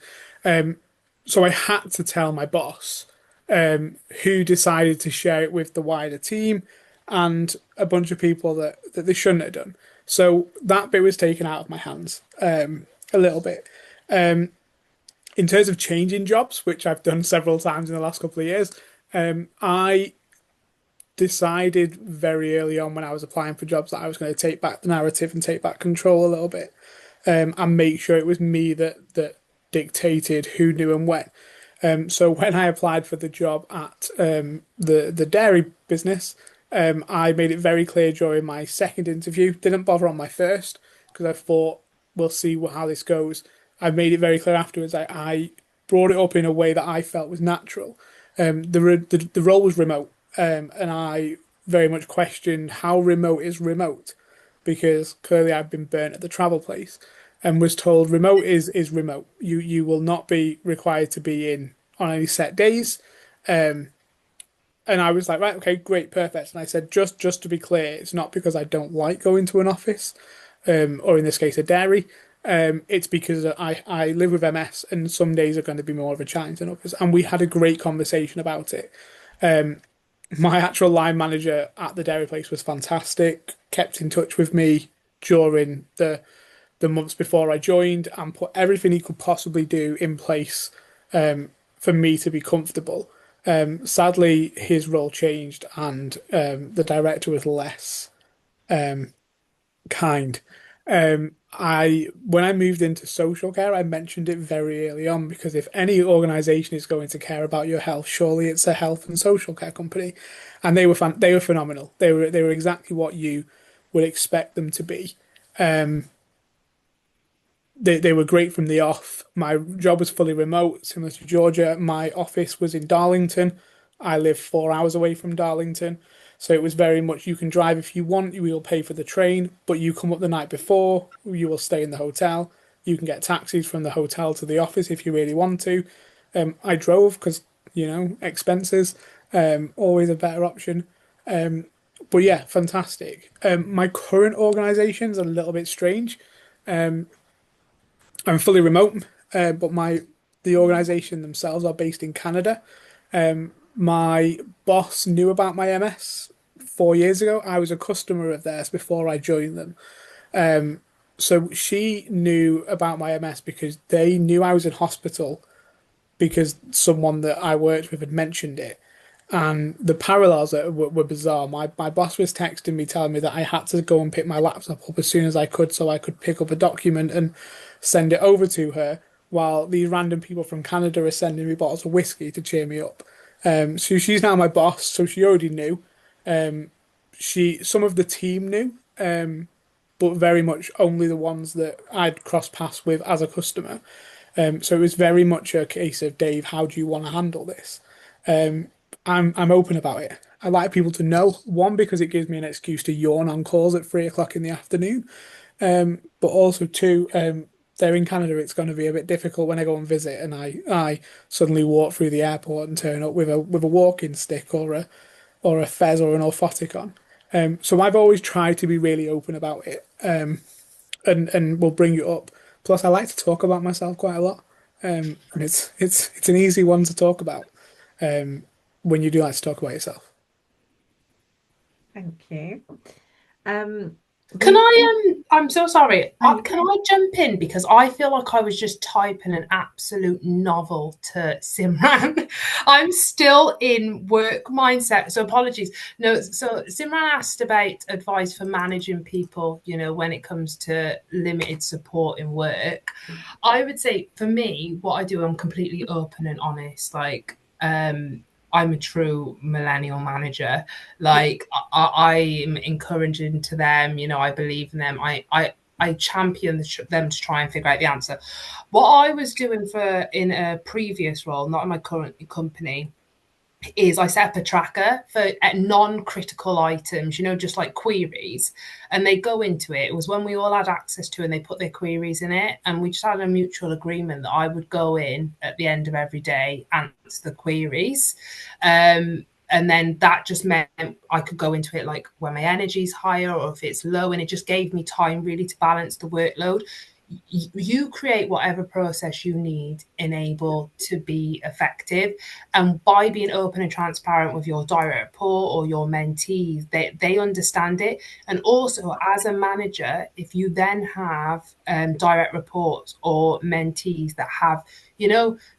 So I had to tell my boss, who decided to share it with the wider team and a bunch of people that they shouldn't have done. So that bit was taken out of my hands, a little bit. In terms of changing jobs, which I've done several times in the last couple of years, I decided very early on when I was applying for jobs that I was going to take back the narrative and take back control a little bit, and make sure it was me that dictated who knew and when. So when I applied for the job at the dairy business, I made it very clear during my second interview. Didn't bother on my first because I thought we'll see how this goes. I made it very clear afterwards. I brought it up in a way that I felt was natural. The role was remote, and I very much questioned how remote is remote, because clearly I've been burnt at the travel place and was told remote is remote. You will not be required to be in on any set days. And I was like, right, okay, great, perfect. And I said, just to be clear, it's not because I don't like going to an office, or in this case, a dairy. It's because I live with MS, and some days are going to be more of a challenge than others. And we had a great conversation about it. My actual line manager at the dairy place was fantastic, kept in touch with me during the months before I joined, and put everything he could possibly do in place, for me to be comfortable. Sadly, his role changed, and the director was less kind. I When I moved into social care, I mentioned it very early on, because if any organization is going to care about your health, surely it's a health and social care company, and they were phenomenal. They were exactly what you would expect them to be. They were great from the off. My job was fully remote, similar to Georgia. My office was in Darlington. I live 4 hours away from Darlington. So it was very much, you can drive if you want, you will pay for the train, but you come up the night before, you will stay in the hotel. You can get taxis from the hotel to the office if you really want to. I drove because, expenses, always a better option. But yeah, fantastic. My current organization's a little bit strange. I'm fully remote, but the organization themselves are based in Canada. My boss knew about my MS 4 years ago. I was a customer of theirs before I joined them. So she knew about my MS because they knew I was in hospital, because someone that I worked with had mentioned it. And the parallels were bizarre. My boss was texting me telling me that I had to go and pick my laptop up as soon as I could, so I could pick up a document and send it over to her, while these random people from Canada are sending me bottles of whiskey to cheer me up. So she's now my boss, so she already knew. Some of the team knew, but very much only the ones that I'd crossed paths with as a customer. So it was very much a case of, Dave, how do you want to handle this? Um, I'm open about it. I like people to know, one, because it gives me an excuse to yawn on calls at 3 o'clock in the afternoon. But also two, they're in Canada. It's going to be a bit difficult when I go and visit, and I suddenly walk through the airport and turn up with a walking stick or a fez or an orthotic on. So I've always tried to be really open about it, and will bring it up. Plus, I like to talk about myself quite a lot, and it's an easy one to talk about when you do like to talk about yourself. Thank you. Um, Can we I I'm so sorry. oh, Can I jump in because I feel like I was just typing an absolute novel to Simran. I'm still in work mindset, so apologies. No, so Simran asked about advice for managing people, when it comes to limited support in work. I would say for me, what I do, I'm completely open and honest. Like, I'm a true millennial manager. Yeah, Like I'm encouraging to them, I believe in them. I champion them to try and figure out the answer. What I was doing for in a previous role, not in my current company, is I set up a tracker for non-critical items, just like queries, and they go into it. It was when we all had access to, and they put their queries in it, and we just had a mutual agreement that I would go in at the end of every day, answer the queries, and then that just meant I could go into it like when my energy's higher or if it's low, and it just gave me time really to balance the workload. You create whatever process you need enable to be effective, and by being open and transparent with your direct report or your mentees, they understand it. And also as a manager, if you then have direct reports or mentees that have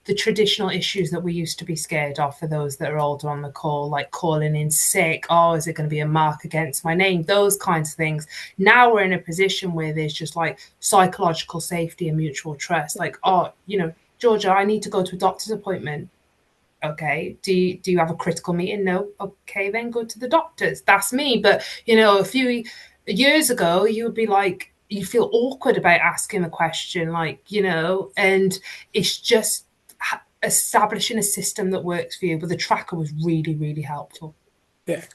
the traditional issues that we used to be scared of, for those that are older on the call, like calling in sick, oh, is it going to be a mark against my name, those kinds of things. Now we're in a position where there's just like psychological safety and mutual trust, like, oh, Georgia, I need to go to a doctor's appointment. Okay, do you have a critical meeting? No. Okay, then go to the doctors. That's me. But a few years ago, you would be like, you feel awkward about asking a question, like, and it's just establishing a system that works for you. But the tracker was really, really helpful. yeah.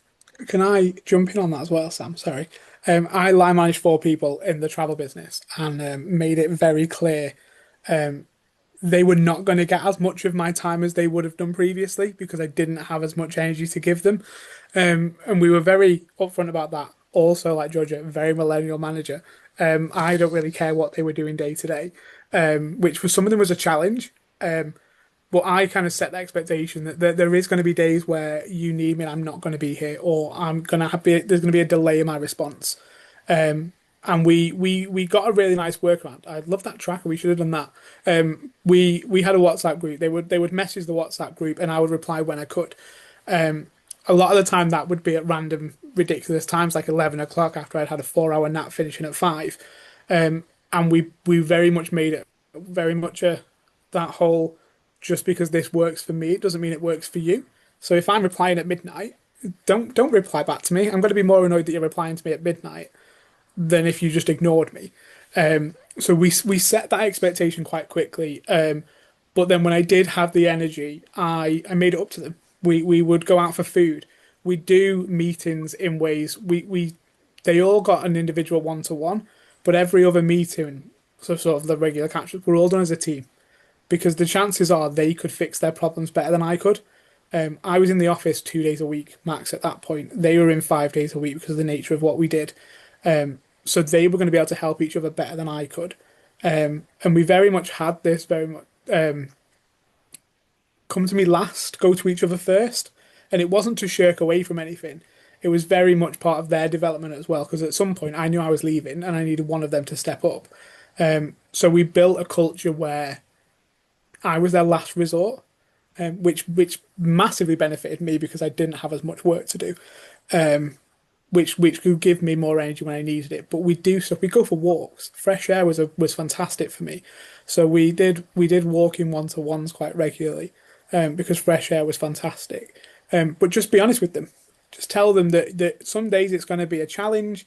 Can I jump in on that as well, Sam? Sorry. I line managed 4 people in the travel business and made it very clear they were not going to get as much of my time as they would have done previously because I didn't have as much energy to give them. And we were very upfront about that. Also, like Georgia, very millennial manager. I don't really care what they were doing day to day, which for some of them was a challenge. But I kind of set the expectation that there is going to be days where you need me and I'm not going to be here, or I'm going to there's going to be a delay in my response. And we got a really nice workaround. I love that tracker. We should have done that. We had a WhatsApp group. They would message the WhatsApp group, and I would reply when I could. A lot of the time that would be at random, ridiculous times, like 11 o'clock after I'd had a 4 hour nap, finishing at 5. And we very much made it very much a that whole, just because this works for me, it doesn't mean it works for you. So if I'm replying at midnight, don't reply back to me. I'm going to be more annoyed that you're replying to me at midnight than if you just ignored me. So we set that expectation quite quickly. But then when I did have the energy, I made it up to them. We would go out for food. We do meetings in ways we they all got an individual one-to-one, but every other meeting, so sort of the regular catch-ups, we're all done as a team because the chances are they could fix their problems better than I could. I was in the office 2 days a week max at that point. They were in 5 days a week because of the nature of what we did. So they were going to be able to help each other better than I could. And we very much had this very much come to me last, go to each other first. And it wasn't to shirk away from anything. It was very much part of their development as well, because at some point I knew I was leaving and I needed one of them to step up. So we built a culture where I was their last resort, which massively benefited me because I didn't have as much work to do, which could give me more energy when I needed it. But we do stuff. We go for walks. Fresh air was fantastic for me. So we did walking one-to-ones quite regularly, because fresh air was fantastic. But just be honest with them. Just tell them that some days it's going to be a challenge,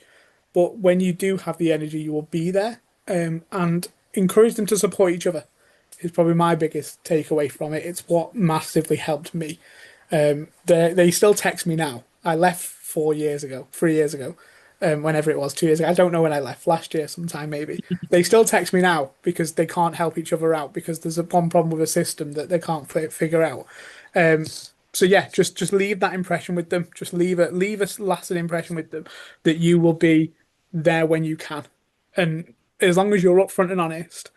but when you do have the energy, you will be there. And encourage them to support each other. is probably my biggest takeaway from it. It's what massively helped me. They still text me now. I left 4 years ago, 3 years ago, whenever it was, 2 years ago. I don't know when I left, last year sometime maybe. They still text me now because they can't help each other out because there's one problem with a system that they can't figure out. Um, so yeah, just leave that impression with them. Just leave a lasting impression with them that you will be there when you can, and as long as you're upfront and honest,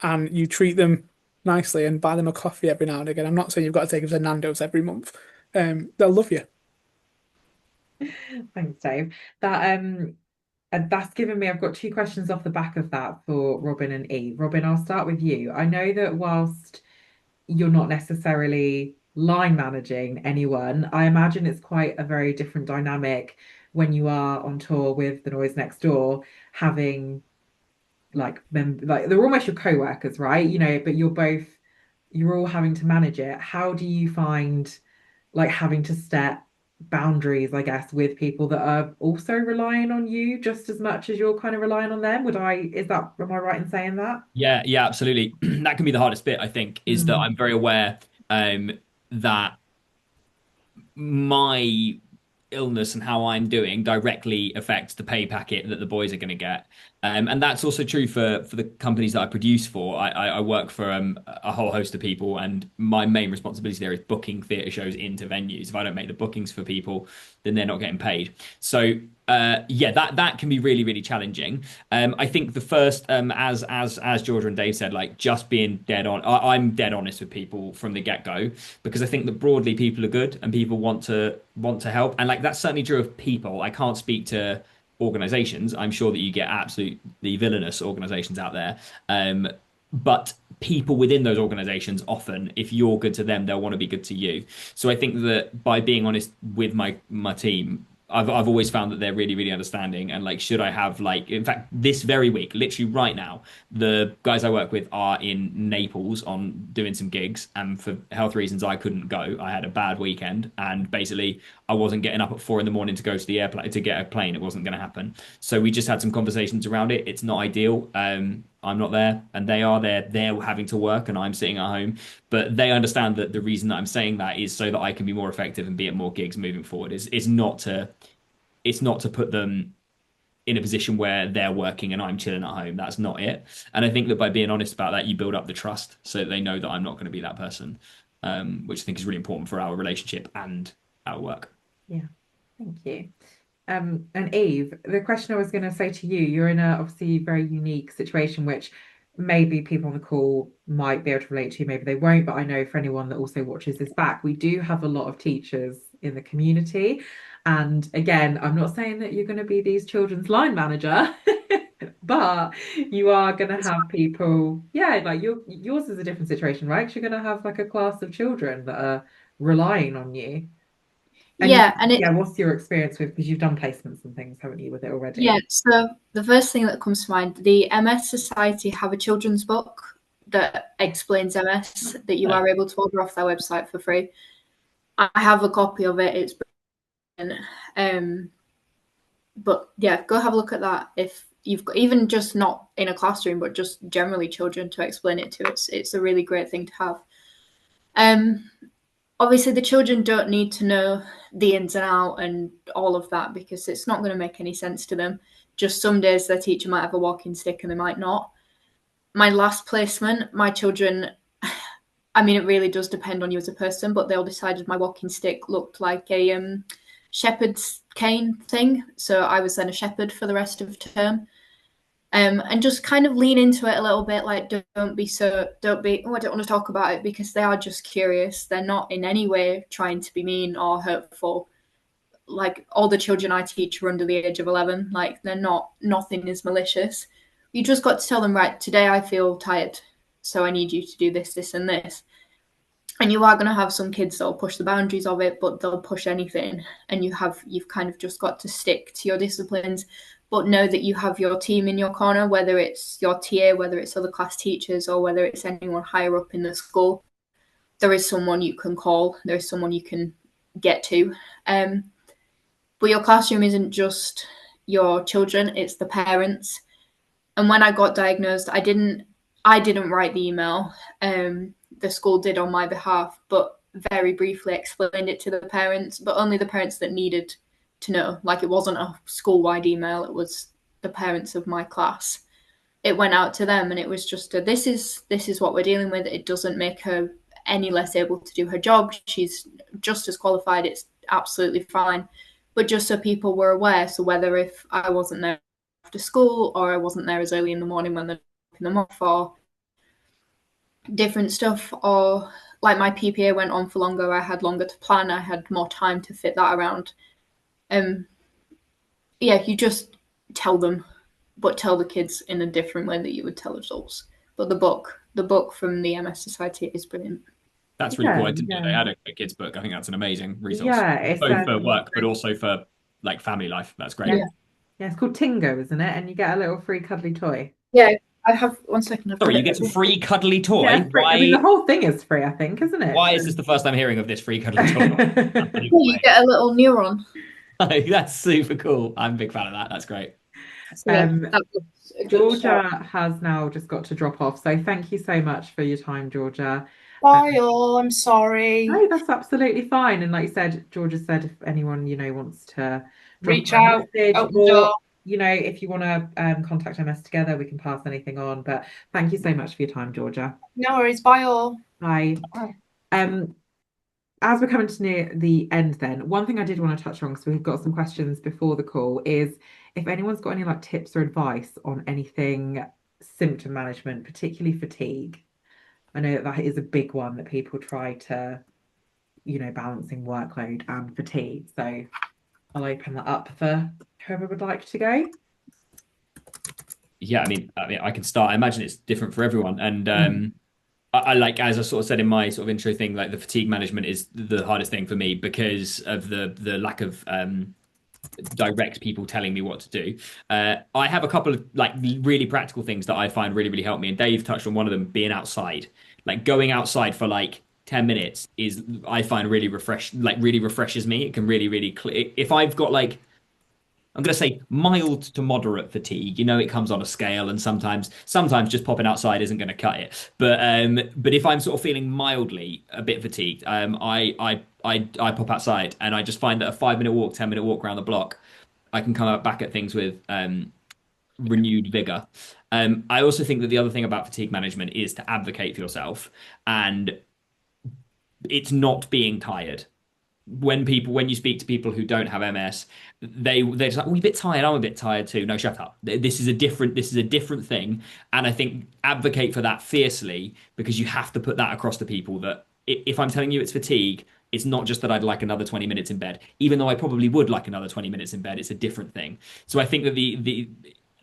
and you treat them nicely and buy them a coffee every now and again. I'm not saying you've got to take them to Nando's every month. They'll love you. Thanks, Dave. That and that's given me, I've got two questions off the back of that for Robin and Eve. Robin, I'll start with you. I know that whilst you're not necessarily line managing anyone, I imagine it's quite a very different dynamic when you are on tour with the Noise Next Door, having like they're almost your co-workers, right? But you're all having to manage it. How do you find like having to set boundaries, I guess, with people that are also relying on you just as much as you're kind of relying on them? Am I right in saying that? Yeah, yeah, absolutely. That can be the hardest bit, I think, is that Mm, I'm very aware that my illness and how I'm doing directly affects the pay packet that the boys are going to get. And that's also true for the companies that I produce for. I work for a whole host of people, and my main responsibility there is booking theatre shows into venues. If I don't make the bookings for people, then they're not getting paid. So yeah, that can be really, really challenging. I think the first, as Georgia and Dave said, like just being dead on. I'm dead honest with people from the get go because I think that broadly people are good and people want to help, and like that's certainly true of people. I can't speak to organizations. I'm sure that you get absolutely villainous organizations out there. But people within those organizations often, if you're good to them, they'll want to be good to you. So I think that by being honest with my team, I've always found that they're really, really understanding. And like, should I have like, in fact, this very week, literally right now, the guys I work with are in Naples on doing some gigs, and for health reasons, I couldn't go. I had a bad weekend, and basically, I wasn't getting up at 4 a.m. to go to the airplane to get a plane. It wasn't going to happen. So we just had some conversations around it. It's not ideal. I'm not there, and they are there. They're having to work, and I'm sitting at home. But they understand that the reason that I'm saying that is so that I can be more effective and be at more gigs moving forward. It's not to put them in a position where they're working and I'm chilling at home. That's not it. And I think that by being honest about that, you build up the trust so that they know that I'm not going to be that person, which I think is really important for our relationship and our work. yeah, thank you. And Eve, the question I was going to say to you, you're in a obviously very unique situation, which maybe people on the call might be able to relate to, maybe they won't, but I know for anyone that also watches this back, we do have a lot of teachers in the community. And again, I'm not saying that you're going to be these children's line manager, but you are going to have people, yeah, like yours is a different situation, right? 'Cause you're going to have like a class of children that are relying on you. And Yeah, and it yeah, what's your experience with, because you've done placements and things, haven't you, with it yeah, already? so the first thing that comes to mind, the MS Society have a children's book that explains MS that you are able to order off their website for free. I have a copy of it. It's brilliant. But yeah, go have a look at that if you've got, even just not in a classroom, but just generally children to explain it to. It's a really great thing to have. Um, Obviously the children don't need to know the ins and out and all of that because it's not going to make any sense to them. Just some days their teacher might have a walking stick and they might not. My last placement, my children, I mean, it really does depend on you as a person, but they all decided my walking stick looked like a shepherd's cane thing. So I was then a shepherd for the rest of term. And just kind of lean into it a little bit. Like, don't be, oh, I don't want to talk about it, because they are just curious. They're not in any way trying to be mean or hurtful. Like, all the children I teach are under the age of 11. Like, nothing is malicious. You just got to tell them, right, today I feel tired, so I need you to do this, this, and this. And you are going to have some kids that will push the boundaries of it, but they'll push anything. And you've kind of just got to stick to your disciplines, but know that you have your team in your corner, whether it's your TA, whether it's other class teachers, or whether it's anyone higher up in the school. There is someone you can call. There is someone you can get to. But your classroom isn't just your children, it's the parents. And when I got diagnosed, I didn't I didn't write the email. The school did on my behalf, but very briefly explained it to the parents, but only the parents that needed to know. Like, it wasn't a school wide email, it was the parents of my class. It went out to them, and it was just this is what we're dealing with. It doesn't make her any less able to do her job. She's just as qualified. It's absolutely fine. But just so people were aware, so whether if I wasn't there after school or I wasn't there as early in the morning when they're dropping them off, or different stuff, or like my PPA went on for longer, I had longer to plan, I had more time to fit that around. Yeah, you just tell them, but tell the kids in a different way that you would tell adults. But the book from the MS Society is brilliant. That's really cool. Yeah, I didn't know they yeah. had a kids book. I think that's an amazing resource, Yeah, it's both for work, but also for like family life. That's great. yeah, yeah, it's called Tingo, isn't it? And you get a little free cuddly toy. Yeah, I have 1 second. I've got Sorry, you it. get a free cuddly Yeah, toy. it's free. I mean, the Why? whole thing is free, I think, isn't it? Why is this the first I'm hearing of this free cuddly toy? You get a little neuron. That's super cool. I'm a big fan of that. That's great. So yeah, Um, that was a good Georgia shout. has now just got to drop off, so thank you so much for your time, Georgia. Bye all. I'm sorry. No, that's absolutely fine. And like you said, Georgia said, if anyone, wants to drop Reach her a out, message, open the or, door. if you want to contact MS together, we can pass anything on. But thank you so much for your time, Georgia. No worries. Bye all. Bye. Bye. As we're coming to near the end, then one thing I did want to touch on, because we've got some questions before the call, is if anyone's got any like tips or advice on anything symptom management, particularly fatigue. I know that is a big one that people try to, balancing workload and fatigue. So I'll open that up for whoever would like to go. Yeah, I can start. I imagine it's different for everyone, and Mm. I like, as I sort of said in my sort of intro thing, like the fatigue management is the hardest thing for me because of the lack of direct people telling me what to do. I have a couple of like really practical things that I find really, really help me. And Dave touched on one of them, being outside. Like going outside for like 10 minutes is, I find, really refreshes me. It can really, really if I've got like, I'm going to say mild to moderate fatigue. It comes on a scale, and sometimes just popping outside isn't going to cut it. But if I'm sort of feeling mildly a bit fatigued, I pop outside, and I just find that a 5 minute walk, 10 minute walk around the block, I can come back at things with renewed vigor. I also think that the other thing about fatigue management is to advocate for yourself, and it's not being tired. When you speak to people who don't have MS, they're just like, "Oh, you're a bit tired. I'm a bit tired too." No, shut up. This is a different thing, and I think advocate for that fiercely, because you have to put that across to people that if I'm telling you it's fatigue, it's not just that I'd like another 20 minutes in bed, even though I probably would like another 20 minutes in bed. It's a different thing. So I think that the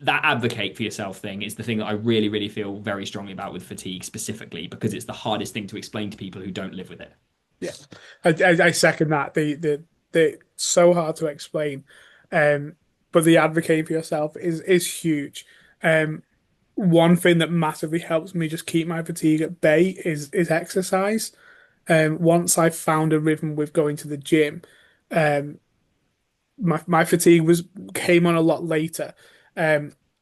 that advocate for yourself thing is the thing that I really, really feel very strongly about with fatigue specifically, because it's the hardest thing to explain to people who don't live with it. Yeah, I second that. The so hard to explain, um, but the advocate for yourself is huge. Um, One thing that massively helps me just keep my fatigue at bay is exercise. Once I found a rhythm with going to the gym, um, my fatigue was came on a lot later.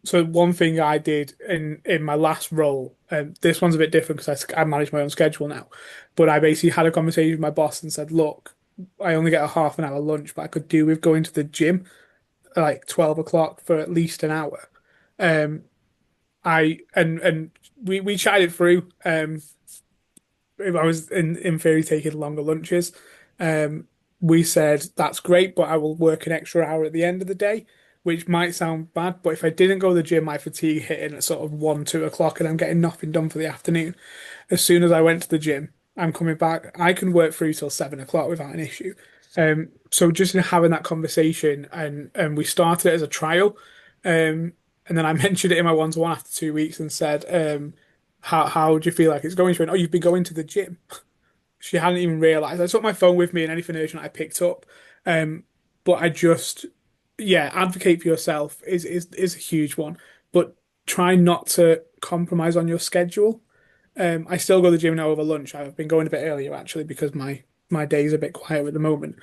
So one thing I did in my last role, and this one's a bit different because I manage my own schedule now, but I basically had a conversation with my boss and said, look, I only get a half an hour lunch, but I could do with going to the gym at like 12 o'clock for at least an hour. Um, I and we chatted it through. If I was in theory taking longer lunches, um, we said that's great, but I will work an extra hour at the end of the day, which might sound bad, but if I didn't go to the gym, my fatigue hitting at sort of 1, 2 o'clock, and I'm getting nothing done for the afternoon. As soon as I went to the gym, I'm coming back. I can work through till 7 o'clock without an issue. So just in having that conversation, and we started it as a trial, and then I mentioned it in my one-to-one after 2 weeks and said, how do you feel like it's going? She went, oh, you've been going to the gym. She hadn't even realized. I took my phone with me and anything urgent I picked up. Um, but I just, yeah, advocate for yourself is a huge one. But try not to compromise on your schedule. I still go to the gym now over lunch. I've been going a bit earlier actually because my day's a bit quieter at the moment.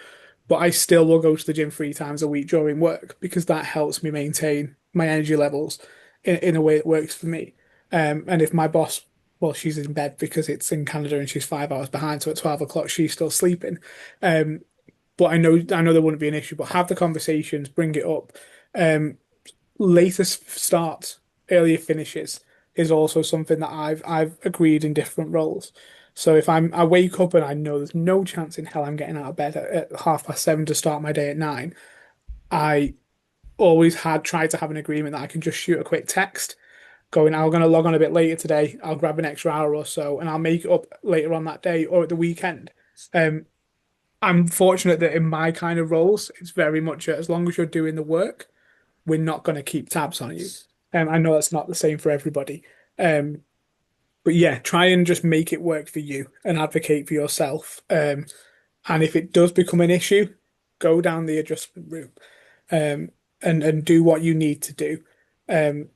But I still will go to the gym 3 times a week during work because that helps me maintain my energy levels in a way that works for me. And if my boss, well, she's in bed because it's in Canada and she's 5 hours behind, so at 12 o'clock she's still sleeping. Um, but I know there wouldn't be an issue. But have the conversations, bring it up. Um, Later starts, earlier finishes is also something that I've agreed in different roles. So if I wake up and I know there's no chance in hell I'm getting out of bed at 7:30 to start my day at 9, I always had tried to have an agreement that I can just shoot a quick text going, I'm going to log on a bit later today. I'll grab an extra hour or so and I'll make it up later on that day or at the weekend. Um, I'm fortunate that in my kind of roles, it's very much as long as you're doing the work, we're not going to keep tabs on you. I know that's not the same for everybody. Um, but yeah, try and just make it work for you and advocate for yourself. And if it does become an issue, go down the adjustment route, um, and do what you need to do. Um,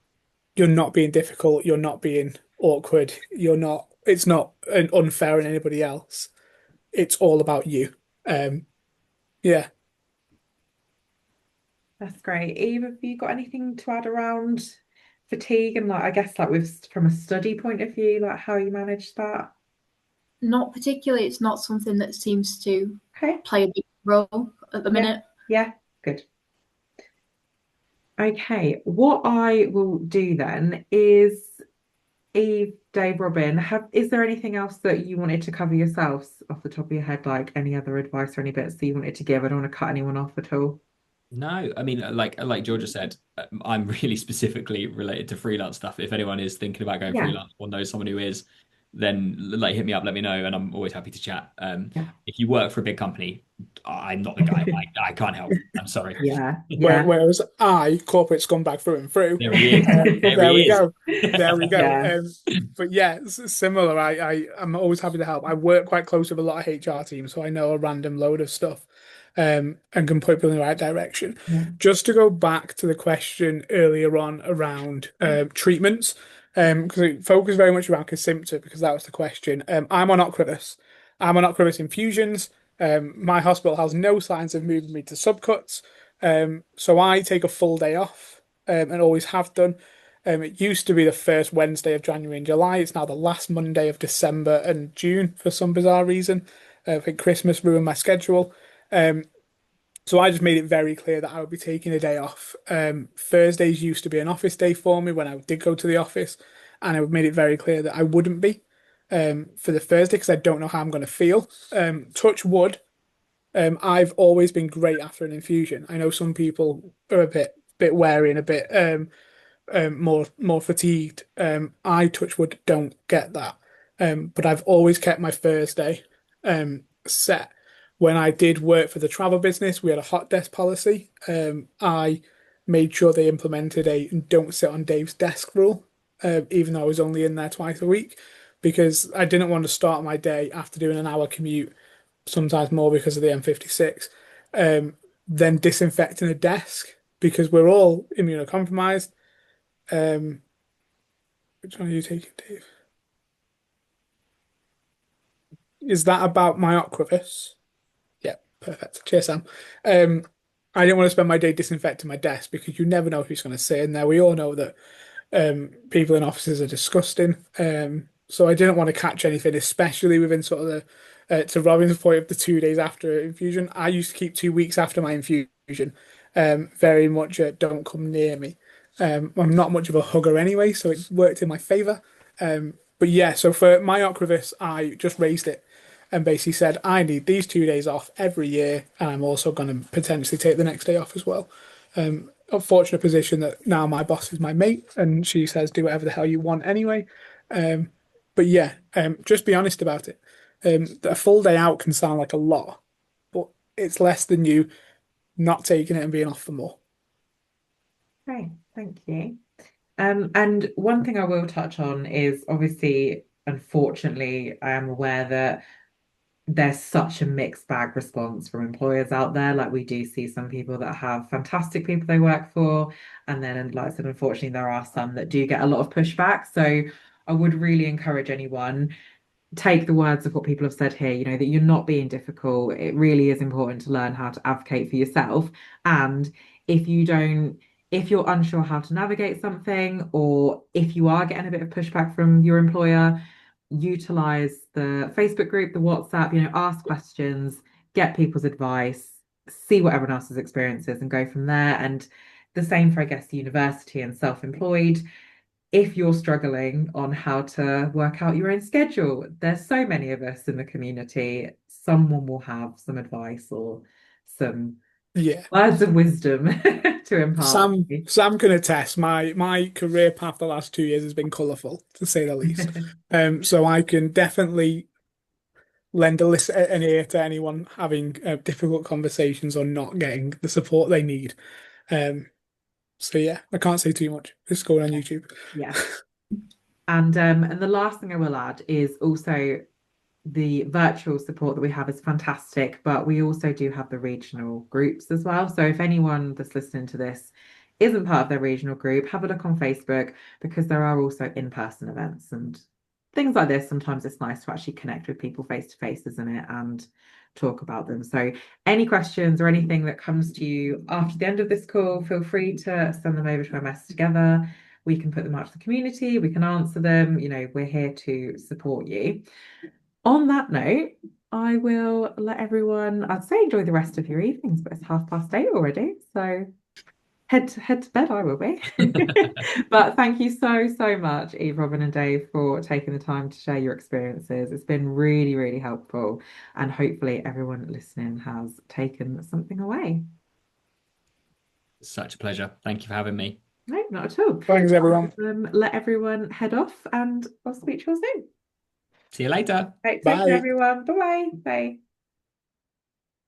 you're not being difficult. You're not being awkward. You're not. It's not unfair on anybody else. It's all about you. Um, yeah. That's great. Eve, have you got anything to add around fatigue and like I guess like with from a study point of view, like how you manage that? Not particularly. It's not something that seems to Okay. play a big role at the Yeah. minute. Yeah. Good. Okay. What I will do then is Eve, Dave, Robin, is there anything else that you wanted to cover yourselves off the top of your head, like any other advice or any bits that you wanted to give? I don't want to cut anyone off at all. No, I mean, like Georgia said, I'm really specifically related to freelance stuff. If anyone is thinking about going Yeah. freelance or knows someone who is, then like hit me up, let me know, and I'm always happy to chat. Yeah. If you work for a big company, I'm not the guy. I can't help. I'm sorry. Yeah. Yeah. Whereas I, corporate scumbag through and through, There he is. There there he we is. go. There we go. Yeah. But yeah, similar. I'm always happy to help. I work quite close with a lot of HR teams, so I know a random load of stuff, and can point people in the right direction. Yeah. Just to go back to the question earlier on around treatments, because it focused very much around Kesimpta, because that was the question. I'm on Ocrevus. I'm on Ocrevus infusions. My hospital has no signs of moving me to subcuts. So I take a full day off, and always have done. It used to be the first Wednesday of January and July. It's now the last Monday of December and June for some bizarre reason. I think Christmas ruined my schedule. Um, so I just made it very clear that I would be taking a day off. Thursdays used to be an office day for me when I did go to the office, and I made it very clear that I wouldn't be for the Thursday because I don't know how I'm going to feel. Touch wood, I've always been great after an infusion. I know some people are a bit wary and a bit more fatigued. I touch wood don't get that. But I've always kept my Thursday set. When I did work for the travel business, we had a hot desk policy. I made sure they implemented a don't sit on Dave's desk rule, even though I was only in there twice a week, because I didn't want to start my day after doing an hour commute, sometimes more because of the M56, um, then disinfecting a desk because we're all immunocompromised. Um, which one are you taking, Dave? Is that about my Ocrevus? Yeah, perfect. Cheers, Sam. Um, I didn't want to spend my day disinfecting my desk because you never know who's going to sit in there. We all know that people in offices are disgusting. So I didn't want to catch anything, especially within sort of the to Robin's point of the 2 days after infusion. I used to keep 2 weeks after my infusion. Very much don't come near me. I'm not much of a hugger anyway, so it worked in my favor. But yeah, so for my Ocrevus, I just raised it and basically said I need these 2 days off every year, and I'm also going to potentially take the next day off as well. Unfortunate position that now my boss is my mate and she says do whatever the hell you want anyway. Um, but yeah, just be honest about it. A full day out can sound like a lot, but it's less than you not taking it and being off for more. Okay, thank you. And one thing I will touch on is obviously, unfortunately, I am aware that there's such a mixed bag response from employers out there. Like we do see some people that have fantastic people they work for, and then, like I said, unfortunately, there are some that do get a lot of pushback. So I would really encourage anyone take the words of what people have said here, that you're not being difficult. It really is important to learn how to advocate for yourself. And if you don't if you're unsure how to navigate something, or if you are getting a bit of pushback from your employer, utilize the Facebook group, the WhatsApp, ask questions, get people's advice, see what everyone else's experience is, and go from there. And the same for, I guess, university and self-employed. If you're struggling on how to work out your own schedule, there's so many of us in the community. Someone will have some advice or some Yeah. words of wisdom to impart. Sam can attest. My career path the last 2 years has been colourful, to say the least. So I can definitely lend an ear to anyone having difficult conversations or not getting the support they need. So yeah, I can't say too much. Just go on YouTube. Yeah. And the last thing I will add is also the virtual support that we have is fantastic, but we also do have the regional groups as well. So if anyone that's listening to this isn't part of their regional group, have a look on Facebook, because there are also in-person events and things like this. Sometimes it's nice to actually connect with people face to face, isn't it? And talk about them. So any questions or anything that comes to you after the end of this call, feel free to send them over to MS Together. We can put them out to the community, we can answer them. We're here to support you. On that note, I will let everyone, I'd say, enjoy the rest of your evenings, but it's 8:30 already. So head to bed, I will be. But thank you so much, Eve, Robin, and Dave, for taking the time to share your experiences. It's been really, really helpful. And hopefully everyone listening has taken something away. Such a pleasure. Thank you for having me. No, not at all. Thanks, everyone. Let everyone head off, and I'll speak to you all soon. See you later. Right, take care, Bye. everyone. Bye-bye. Bye.